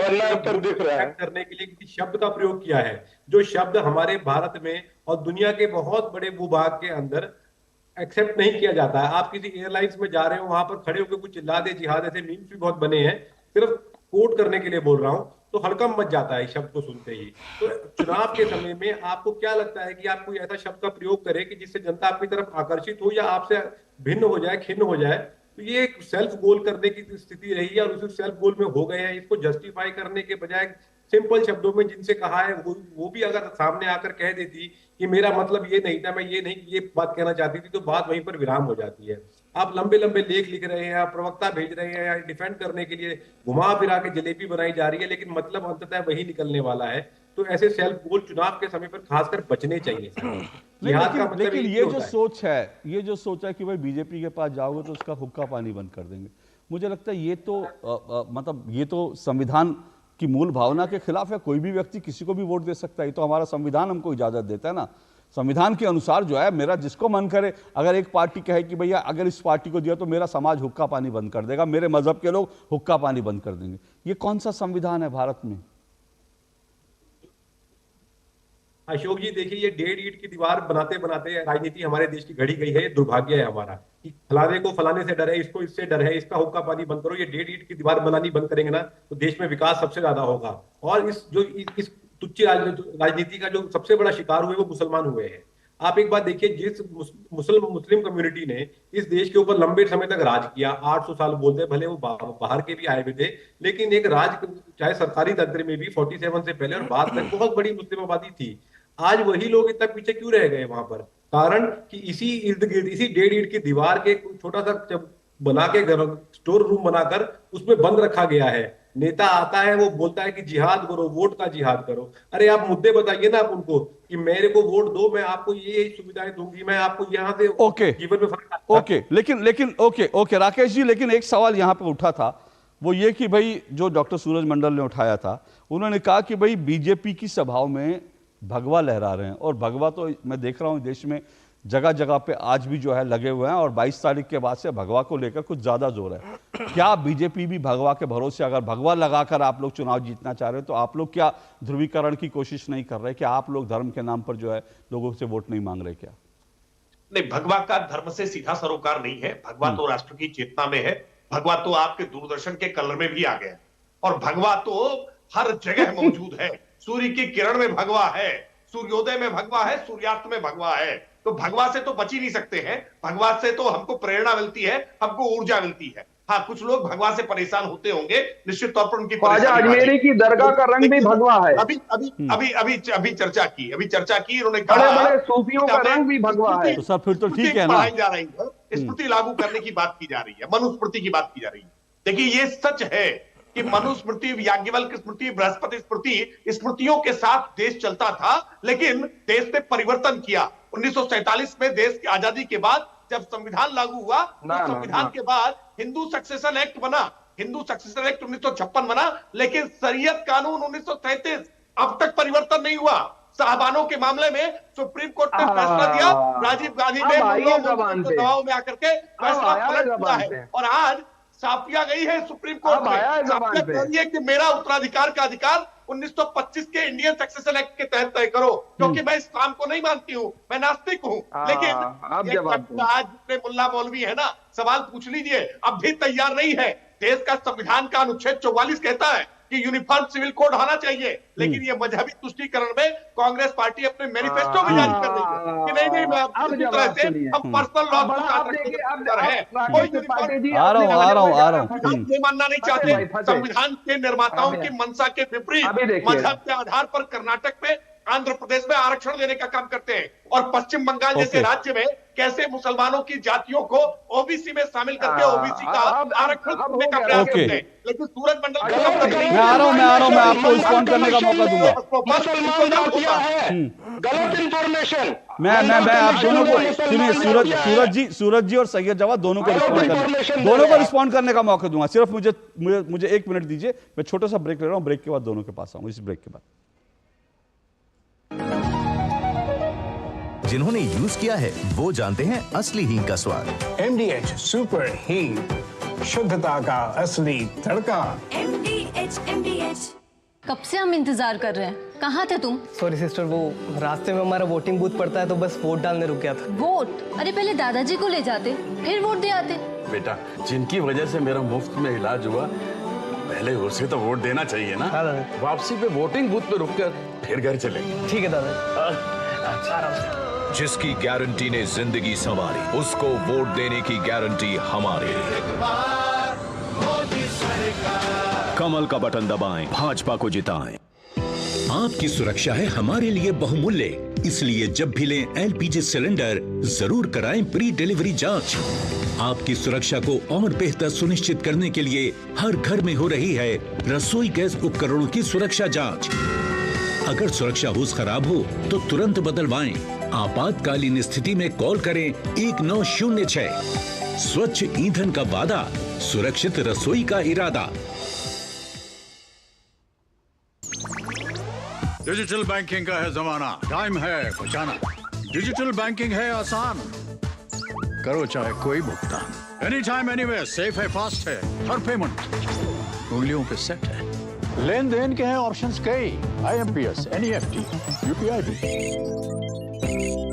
करने के लिए किसी शब्द का प्रयोग किया है, जो शब्द हमारे भारत में और दुनिया के बहुत बड़े भूभाग के अंदर एक्सेप्ट नहीं किया जाता है। आप किसी एयरलाइंस में जा रहे हो, वहां पर खड़े होकर कुछ चिल्ला दे जिहाद, ऐसे मीम्स भी बहुत बने हैं, सिर्फ कोट करने के लिए बोल रहा हूं, तो हड़कंप मच जाता है इस शब्द को सुनते ही। तो चुनाव के समय में आपको क्या लगता है कि आप कोई ऐसा शब्द का प्रयोग करें कि जिससे जनता आपकी तरफ आकर्षित हो या आपसे भिन्न हो जाए, खिन्न हो जाए? तो ये एक सेल्फ गोल करने की स्थिति रही है और उसी सेल्फ गोल में हो गए हैं। इसको जस्टिफाई करने के बजाय सिंपल शब्दों में जिनसे कहा है वो भी अगर सामने आकर कह देती कि मेरा मतलब ये नहीं था, मैं ये बात कहना चाहती थी, तो बात वहीं पर विराम हो जाती है। आप लंबे लंबे लेख लिख रहे हैं, आप प्रवक्ता भेज रहे हैं, या डिफेंड करने के लिए घुमा फिरा के जलेबी बनाई जा रही है, लेकिन मतलब अंततः वही निकलने वाला है। तो ऐसे सेल्फ गोल चुनाव के समय पर खासकर बचने चाहिए। लेकिन ये जो सोच है कि भाई बीजेपी के पास जाओगे तो उसका हुक्का पानी बंद कर देंगे, मुझे लगता है ये तो मतलब ये तो संविधान की मूल भावना के खिलाफ है। कोई भी व्यक्ति किसी को भी वोट दे सकता है, तो हमारा संविधान हमको इजाजत देता है ना। संविधान के अनुसार जो है, मेरा जिसको मन करे, अगर एक पार्टी कहे कि भैया अगर इस पार्टी को दिया तो मेरा समाज हुक्का पानी बंद कर देगा, मेरे मजहब के लोग हुक्का पानी बंद कर देंगे, ये कौन सा संविधान है भारत में? अशोक जी, देखिए ये 1.5 ईंट की दीवार बनाते बनाते राजनीति हमारे देश की घड़ी गई है। दुर्भाग्य है हमारा कि फलाने को फलाने से डर है, इसको इससे डर है, इसका हुक्का पानी बंद करो। ये 1.5 ईंट की दीवार बनानी बंद करेंगे ना तो देश में विकास सबसे ज्यादा होगा। और इस तुच्छ राजनीति का जो सबसे बड़ा शिकार हुए वो मुसलमान हुए हैं। आप एक बात देखिए, जिस मुस्लिम कम्युनिटी ने इस देश के ऊपर लंबे समय तक राज किया, 800 साल बोलते, भले वो बाहर के भी आए हुए थे, लेकिन एक राज चाहे सरकारी तंत्र में भी 47 से पहले और बाद में बहुत बड़ी मुस्लिम आबादी थी। आज वही लोग इतना पीछे क्यों रह गए वहां पर? कारण कि इसी इर्द गिर्द, इसी 1.5 ईंट की दीवार के छोटा सा बना के स्टोर रूम बनाकर उसमें बंद रखा गया है। नेता आता है, वो बोलता है कि जिहाद करो, वोट का जिहाद करो। अरे आप मुद्दे बताइए ना आप उनको कि मेरे को वोट दो, मैं आपको ये सुविधाएं दूंगी, मैं आपको यहाँ से जीवन में फर्क। लेकिन राकेश जी, लेकिन एक सवाल यहाँ पे उठा था, वो ये कि भाई जो डॉक्टर सूरज मंडल ने उठाया था, उन्होंने कहा कि भाई बीजेपी की सभाओं में भगवा लहरा रहे हैं, और भगवा तो मैं देख रहा हूँ देश में जगह जगह पे आज भी जो है लगे हुए हैं, और 22 तारीख के बाद से भगवा को लेकर कुछ ज्यादा जोर है। क्या बीजेपी भी भगवा के भरोसे, अगर भगवा लगाकर आप लोग चुनाव जीतना चाह रहे हो, तो आप लोग क्या ध्रुवीकरण की कोशिश नहीं कर रहे? क्या आप लोग धर्म के नाम पर जो है लोगों से वोट नहीं मांग रहे क्या? नहीं, भगवा का धर्म से सीधा सरोकार नहीं है। भगवा तो राष्ट्र की चेतना में है। भगवा तो आपके दूरदर्शन के कलर में भी आ गया, और भगवा तो हर जगह मौजूद है। सूर्य की किरण में भगवा है, सूर्योदय में भगवा है, सूर्यास्त में भगवा है। तो भगवा से तो बच ही नहीं सकते हैं। भगवा से तो हमको प्रेरणा मिलती है, हमको ऊर्जा मिलती है। हाँ, कुछ लोग भगवा से परेशान होते होंगे, निश्चित तौर पर उनकी अजमेरी की दरगाह का रंग भी भगवा है। अभी चर्चा की उन्होंने बड़े सूफियों का रंग भी भगवा है। तो सब फिर तो ठीक है ना। पढ़ाई जा रही है, स्मृति लागू करने की बात की जा रही है, मनुस्मृति की बात की जा रही है। देखिए ये सच है कि मनुस्मृति, याज्ञवल्क्य स्मृति, बृहस्पति स्मृति, स्मृतियों के साथ देश चलता था, लेकिन देश ने परिवर्तन किया। 1947 में देश की आजादी के बाद जब संविधान लागू हुआ तो संविधान के बाद हिंदू सक्सेशन एक्ट बना, हिंदू सक्सेशन एक्ट 1956 बना, लेकिन शरीयत कानून 1933 अब तक परिवर्तन नहीं हुआ। साहबानों के मामले में सुप्रीम कोर्ट ने फैसला दिया, राजीव गांधी ने दबाव में आकर के फैसला पलट दिया है और आज साफिया गई है सुप्रीम कोर्ट में, साफिया कह रही है कि मेरा उत्तराधिकार का अधिकार 1925 के इंडियन सक्सेशन एक्ट के तहत तय करो, क्योंकि मैं इस्लाम को नहीं मानती हूँ, मैं नास्तिक हूँ। लेकिन आज जितने मुल्ला मौलवी है ना, सवाल पूछ लीजिए, अब भी तैयार नहीं है। देश का संविधान का अनुच्छेद 44 कहता है कि यूनिफॉर्म सिविल कोड होना चाहिए, लेकिन ये मजहबी तुष्टीकरण में कांग्रेस पार्टी अपने मैनिफेस्टो में जारी कर रही है कि नहीं नहीं मैं पूरी तरह से हम पर्सनल लॉ को साथ रखने के अंदर है। कोई यूनिफॉर्म आ रहा हूं ये मानना नहीं चाहते। संविधान के निर्माताओं की मंशा के विपरीत मजहब के आधार पर कर्नाटक में, आंध्र प्रदेश में आरक्षण देने का काम करते हैं और पश्चिम बंगाल जैसे राज्य में कैसे मुसलमानों की जातियों को ओबीसी में शामिल करके ओबीसी का आरक्षण देने का प्रयास करते हैं। लेकिन सूरज मंडल मैं आ रहा हूं, मैं आपको रिस्पॉन्ड करने का मौका दूंगा। गलत इंफॉर्मेशन मैं आप दोनों को सुनिए, सूरज जी और सैयद जवाद दोनों को रिस्पॉन्ड करने का मौका दूंगा। सिर्फ मुझे 1 मिनट दीजिए, मैं छोटा सा ब्रेक ले रहा हूं, ब्रेक के बाद दोनों के पास आऊंगा, इस ब्रेक के बाद। जिन्होंने यूज किया है वो जानते हैं असली हींग का स्वाद। MDH सुपर हींग, शुद्धता का असली तड़का। MDH कब से हम इंतजार कर रहे हैं, कहाँ थे तुम? सॉरी सिस्टर, वो रास्ते में हमारा वोटिंग बूथ पड़ता है तो बस वोट डालने रुक गया था। वोट? अरे पहले दादाजी को ले जाते, फिर वोट दे आते। बेटा, जिनकी वजह से मेरा मुफ्त में इलाज हुआ, पहले उसे तो वोट देना चाहिए ना। वापसी पे वोटिंग बूथ पे रुककर फिर घर चले। ठीक है दादा। जिसकी गारंटी ने जिंदगी संवारी, उसको वोट देने की गारंटी हमारी। कमल का बटन दबाएं, भाजपा को जिताएं। आपकी सुरक्षा है हमारे लिए बहुमूल्य, इसलिए जब भी लें LPG सिलेंडर जरूर कराएं प्री डिलीवरी जांच। आपकी सुरक्षा को और बेहतर सुनिश्चित करने के लिए हर घर में हो रही है रसोई गैस उपकरणों की सुरक्षा जांच। अगर सुरक्षा होस खराब हो तो तुरंत बदलवाएं। आपातकालीन स्थिति में कॉल करें 1906। स्वच्छ ईंधन का वादा, सुरक्षित रसोई का इरादा। डिजिटल बैंकिंग का है जमाना, टाइम है बचाना। डिजिटल बैंकिंग है आसान, करो चाहे कोई भुगतान, एनी टाइम एनीवेयर, सेफ है, फास्ट है, हर पेमेंट उंगलियों पे सेट है। लेन देन के हैं ऑप्शंस कई, IMPS, NEFT, UPI भी।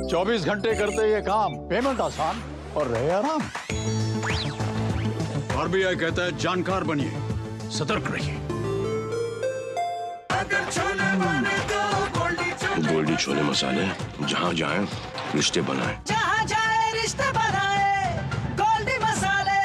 24 घंटे करते ये काम, पेमेंट आसान और रहे आराम। RBI कहता है जानकार बनिए, सतर्क रहिए। गोल्डी छोले मसाले, जहाँ जाए रिश्ते बनाए, जहाँ जाए रिश्ते बनाए, गोल्डी मसाले।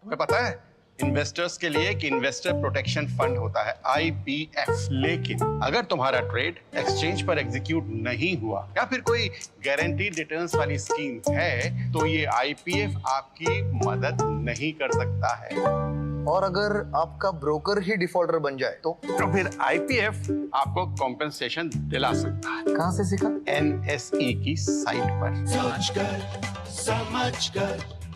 तुम्हें पता है इन्वेस्टर्स के लिए एक इन्वेस्टर प्रोटेक्शन फंड होता है, IPF। लेकिन अगर तुम्हारा ट्रेड एक्सचेंज पर एग्जीक्यूट नहीं हुआ या फिर कोई गारंटीड रिटर्न्स वाली स्कीम है तो ये IPF आपकी मदद नहीं कर सकता है। और अगर आपका ब्रोकर ही डिफॉल्टर बन जाए तो फिर IPF आपको कॉम्पेंसेशन दिला सकता है। कहाँ से सीखा? NSE की साइट पर। सोच कर समझ कर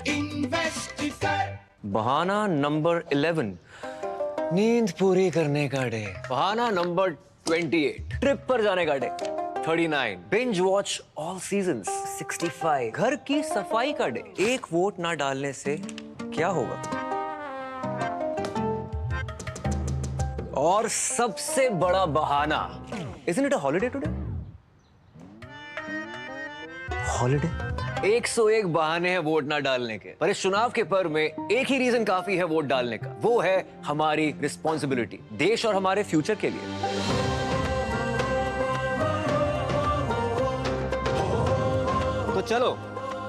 इन्वेस्ट कर। बहाना नंबर 11, नींद पूरी करने का डे। बहाना नंबर 28, ट्रिप पर जाने का day. 39, binge watch all seasons. 65, घर की सफाई का डे। एक वोट ना डालने से क्या होगा? और सबसे बड़ा बहाना, isn't it a holiday today? Holiday? 101 बहाने हैं वोट ना डालने के, पर इस चुनाव के पर्व में एक ही रीजन काफी है वोट डालने का, वो है हमारी रिस्पॉन्सिबिलिटी, देश और हमारे फ्यूचर के लिए। तो चलो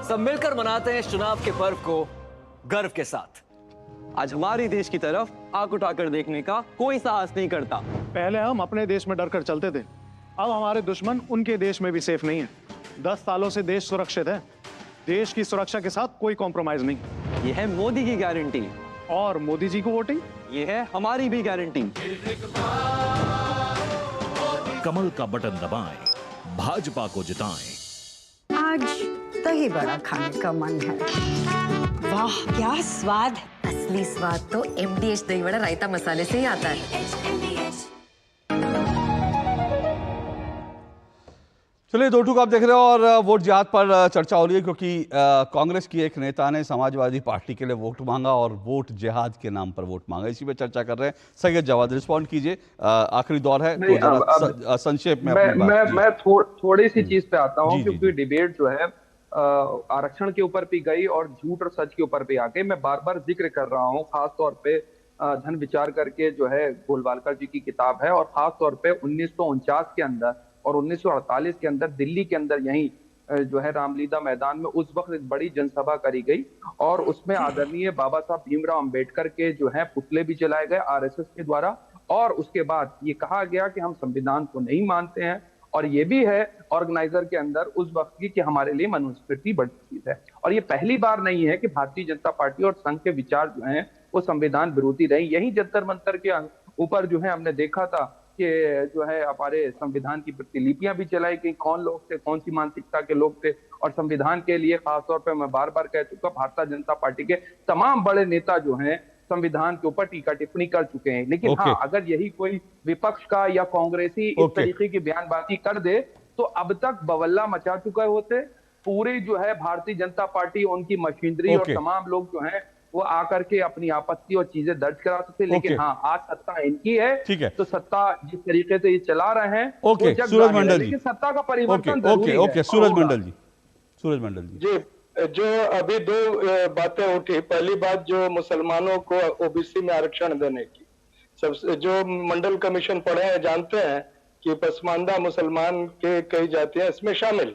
सब मिलकर मनाते हैं इस चुनाव के पर्व को गर्व के साथ। आज हमारे देश की तरफ आंख उठाकर देखने का कोई साहस नहीं करता। पहले हम अपने देश में डरकर चलते थे, अब हमारे दुश्मन उनके देश में भी सेफ नहीं है। 10 सालों से देश सुरक्षित है, देश की सुरक्षा के साथ कोई कॉम्प्रोमाइज नहीं। ये है मोदी की गारंटी। और मोदी जी को वोटिंग, ये है हमारी भी गारंटी। कमल का बटन दबाएं, भाजपा को जिताएं। आज दही बड़ा खाने का मन है। वाह क्या स्वाद है। असली स्वाद तो MDH दही बड़ा रायता मसाले से ही आता है। चलिए, दो टूक आप देख रहे हो और वोट जिहाद पर चर्चा हो रही है क्योंकि कांग्रेस की एक नेता ने समाजवादी पार्टी के लिए वोट मांगा और वोट जिहाद के नाम पर वोट मांगा। इसी पे चर्चा कर रहे हैं। सैयद जवाद, रिस्पॉन्ड कीजिए, आखिरी दौर है तो जरा संक्षेप में मैं थोड़ी सी चीज पे आता हूँ क्योंकि डिबेट जो है आरक्षण के ऊपर भी गई और झूठ और सच के ऊपर भी आ गई। मैं बार बार जिक्र कर रहा हूँ, खास तौर पे धन विचार करके जो है गोलवालकर जी की किताब है और खास तौर पे 1949 के अंदर और 1948 के अंदर दिल्ली के अंदर यही जो है रामलीला मैदान में उस वक्त एक बड़ी जनसभा करी गई और उसमें आदरणीय बाबा साहब भीमराव अंबेडकर के जो है पुतले भी जलाए गए RSS के द्वारा और उसके बाद ये कहा गया कि हम संविधान को नहीं मानते हैं और ये भी है ऑर्गेनाइजर के अंदर उस वक्त की कि हमारे लिए मनुस्मृति बड़ी चीज है। और ये पहली बार नहीं है कि भारतीय जनता पार्टी और संघ के विचार जो हैं वो संविधान विरोधी रही। यही जंतर मंतर के ऊपर जो है हमने देखा था कि जो है हमारे संविधान की प्रतिलिपियां भी चलाई गई, कौन लोग थे, कौन सी मानसिकता के लोग थे और संविधान के लिए खासतौर पे मैं बार बार कह चुका, भारतीय जनता पार्टी के तमाम बड़े नेता जो हैं संविधान के ऊपर टीका टिप्पणी कर चुके हैं। लेकिन हाँ, अगर यही कोई विपक्ष का या कांग्रेसी इस तरीके की बयानबाजी कर दे तो अब तक बवल्ला मचा चुके होते। पूरी जो है भारतीय जनता पार्टी, उनकी मशीनरी और तमाम लोग जो है वो आकर के अपनी आपत्ति और चीजें दर्ज करा सकते। लेकिन हाँ, आज सत्ता इनकी है तो सत्ता जिस तरीके से ये चला रहे हैं सूरज मंडल जी, सत्ता का परिवर्तन जरूरी है। सूरज मंडल जी, जो अभी दो बातें उठी, पहली बात जो मुसलमानों को OBC में आरक्षण देने की, सबसे जो मंडल कमीशन पढ़े हैं जानते हैं कि पसमानदा मुसलमान के कई जातियां इसमें शामिल,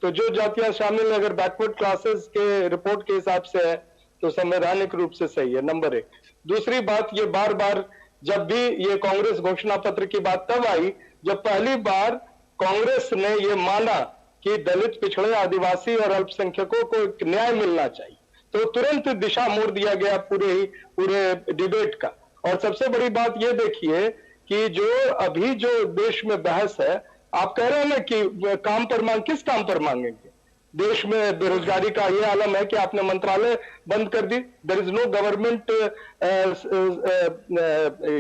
तो जो जातियां शामिल अगर बैकवर्ड क्लासेस के रिपोर्ट के हिसाब से है तो संवैधानिक रूप से सही है, नंबर 1। दूसरी बात, ये बार बार जब भी ये कांग्रेस घोषणा पत्र की बात तब आई जब पहली बार कांग्रेस ने ये माना कि दलित, पिछड़े, आदिवासी और अल्पसंख्यकों को एक न्याय मिलना चाहिए, तो तुरंत दिशा मोड़ दिया गया पूरे डिबेट का। और सबसे बड़ी बात ये देखिए कि जो अभी जो देश में बहस है, आप कह रहे हैं ना कि काम पर किस काम पर मांगेंगे? देश में बेरोजगारी का ये आलम है कि आपने मंत्रालय बंद कर दी। देयर इज नो गवर्नमेंट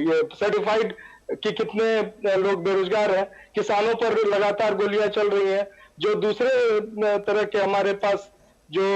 ये सर्टिफाइड कि कितने लोग बेरोजगार हैं। किसानों पर लगातार गोलियां चल रही हैं। जो दूसरे तरह के हमारे पास जो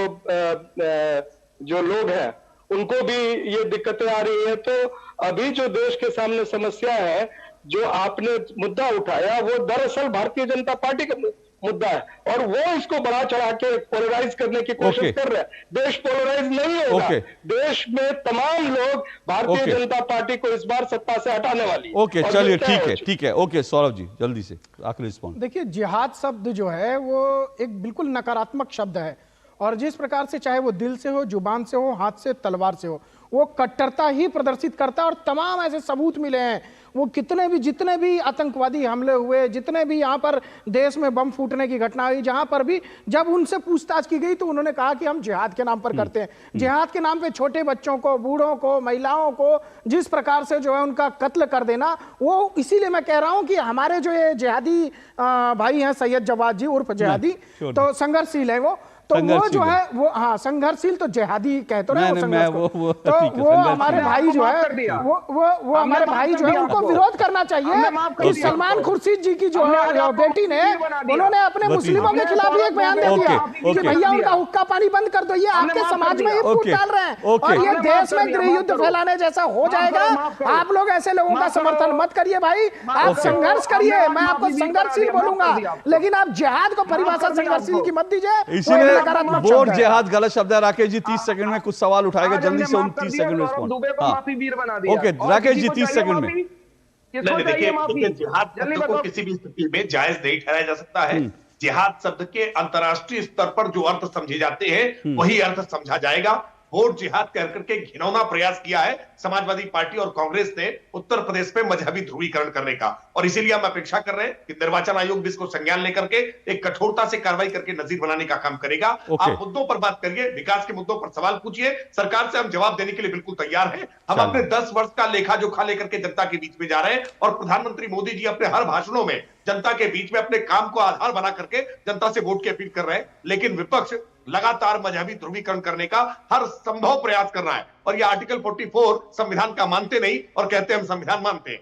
लोग हैं उनको भी ये दिक्कतें आ रही है। तो अभी जो देश के सामने समस्या है, जो आपने मुद्दा उठाया, वो दरअसल भारतीय जनता पार्टी का मुद्दा है और वो इसको बढ़ा चढ़ा के पोलराइज करने की कोशिश कर रहे हैं। देश पोलराइज नहीं होगा। देश में तमाम लोग भारतीय जनता पार्टी को इस बार सत्ता से हटाने वाली है। चलिए, ठीक है। ओके, सौरभ जी जल्दी से आखिरी रिस्पॉन्स। देखिए, जिहाद शब्द जो है वो एक बिल्कुल नकारात्मक शब्द है और जिस प्रकार से चाहे वो दिल से हो, जुबान से हो, हाथ से, तलवार से हो, वो कट्टरता ही प्रदर्शित करता है। और तमाम ऐसे सबूत मिले हैं, वो जितने भी आतंकवादी हमले हुए, जितने भी यहाँ पर देश में बम फूटने की घटना हुई, जहां पर भी जब उनसे पूछताछ की गई तो उन्होंने कहा कि हम जिहाद के नाम पर करते हैं। जिहाद के नाम पे छोटे बच्चों को, बूढ़ों को, महिलाओं को जिस प्रकार से जो है उनका कत्ल कर देना, वो इसीलिए मैं कह रहा हूं कि हमारे जो ये जिहादी भाई हैं सैयद जवाद जी उर्फ जिहादी, तो संघर्षशील है तो वो जो है वो हाँ संघर्षशील तो जिहादी कहते रहे तो वो हमारे भाई जो है वो हमारे भाई जो है उनको विरोध करना चाहिए कि सलमान खुर्शीद जी की जो है बेटी ने उन्होंने अपने मुस्लिमों के खिलाफ एक बयान दे दिया कि भैया उनका हुक्का पानी बंद कर दो। ये आपके समाज में ये फूट डाल रहे हैं और ये देश में गृह युद्ध फैलाने जैसा हो जाएगा। आप लोग ऐसे लोगों का समर्थन मत करिए भाई, आप संघर्ष करिए। मैं आपको संघर्षशील बोलूंगा लेकिन आप जिहाद को परिभाषा संघर्षशील की मत दीजिए। वोट जिहाद गलत शब्द है। राकेश जी 30 सेकंड में कुछ सवाल उठाएगा, जल्दी से 30 सेकंड में respond. Okay Rakesh ji 30 second में। देखिए, जिहाद शब्द को किसी भी स्थिति में जायज नहीं ठहराया जा सकता है। जिहाद शब्द के अंतर्राष्ट्रीय स्तर पर जो अर्थ समझे जाते हैं वही अर्थ समझा जाएगा। वोट जिहाद कह करके घिनौना प्रयास किया है समाजवादी पार्टी और कांग्रेस ने उत्तर प्रदेश में मजहबी ध्रुवीकरण करने का, और इसीलिए हम अपेक्षा कर रहे हैं कि निर्वाचन आयोग भी इसको संज्ञान लेकर के एक कठोरता से कार्रवाई करके नजीर बनाने का काम करेगा। आप मुद्दों पर बात करिए, विकास के मुद्दों पर सवाल पूछिए, सरकार से हम जवाब देने के लिए बिल्कुल तैयार हैं। हम अपने 10 वर्ष का लेखा जोखा लेकर के जनता के बीच में जा रहे हैं और प्रधानमंत्री मोदी जी अपने हर भाषणों में जनता के बीच में अपने काम को आधार बना करके जनता से वोट की अपील कर रहे हैं। लेकिन विपक्ष लगातार मजहबी ध्रुवीकरण करने का हर संभव प्रयास कर रहा है। और ये आर्टिकल 44 संविधान का मानते नहीं और कहते हम संविधान मानते हैं।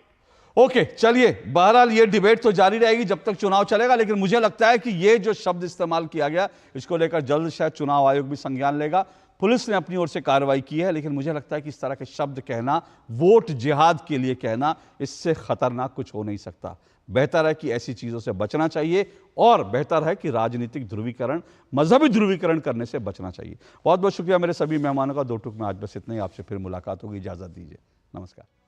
ओके, चलिए, बहरहाल ये डिबेट तो जारी रहेगी जब तक चुनाव चलेगा, लेकिन मुझे लगता है कि ये जो शब्द इस्तेमाल किया गया इसको लेकर जल्द शायद चुनाव आयोग भी संज्ञान लेगा। पुलिस ने अपनी ओर से कार्रवाई की है, लेकिन मुझे लगता है कि इस तरह के शब्द कहना, वोट जिहाद के लिए कहना, इससे खतरनाक कुछ हो नहीं सकता। बेहतर है कि ऐसी चीजों से बचना चाहिए और बेहतर है कि राजनीतिक ध्रुवीकरण, मजहबी ध्रुवीकरण करने से बचना चाहिए। बहुत बहुत शुक्रिया मेरे सभी मेहमानों का। दो टूक में आज बस इतना ही। आपसे फिर मुलाकात होगी, इजाजत दीजिए, नमस्कार।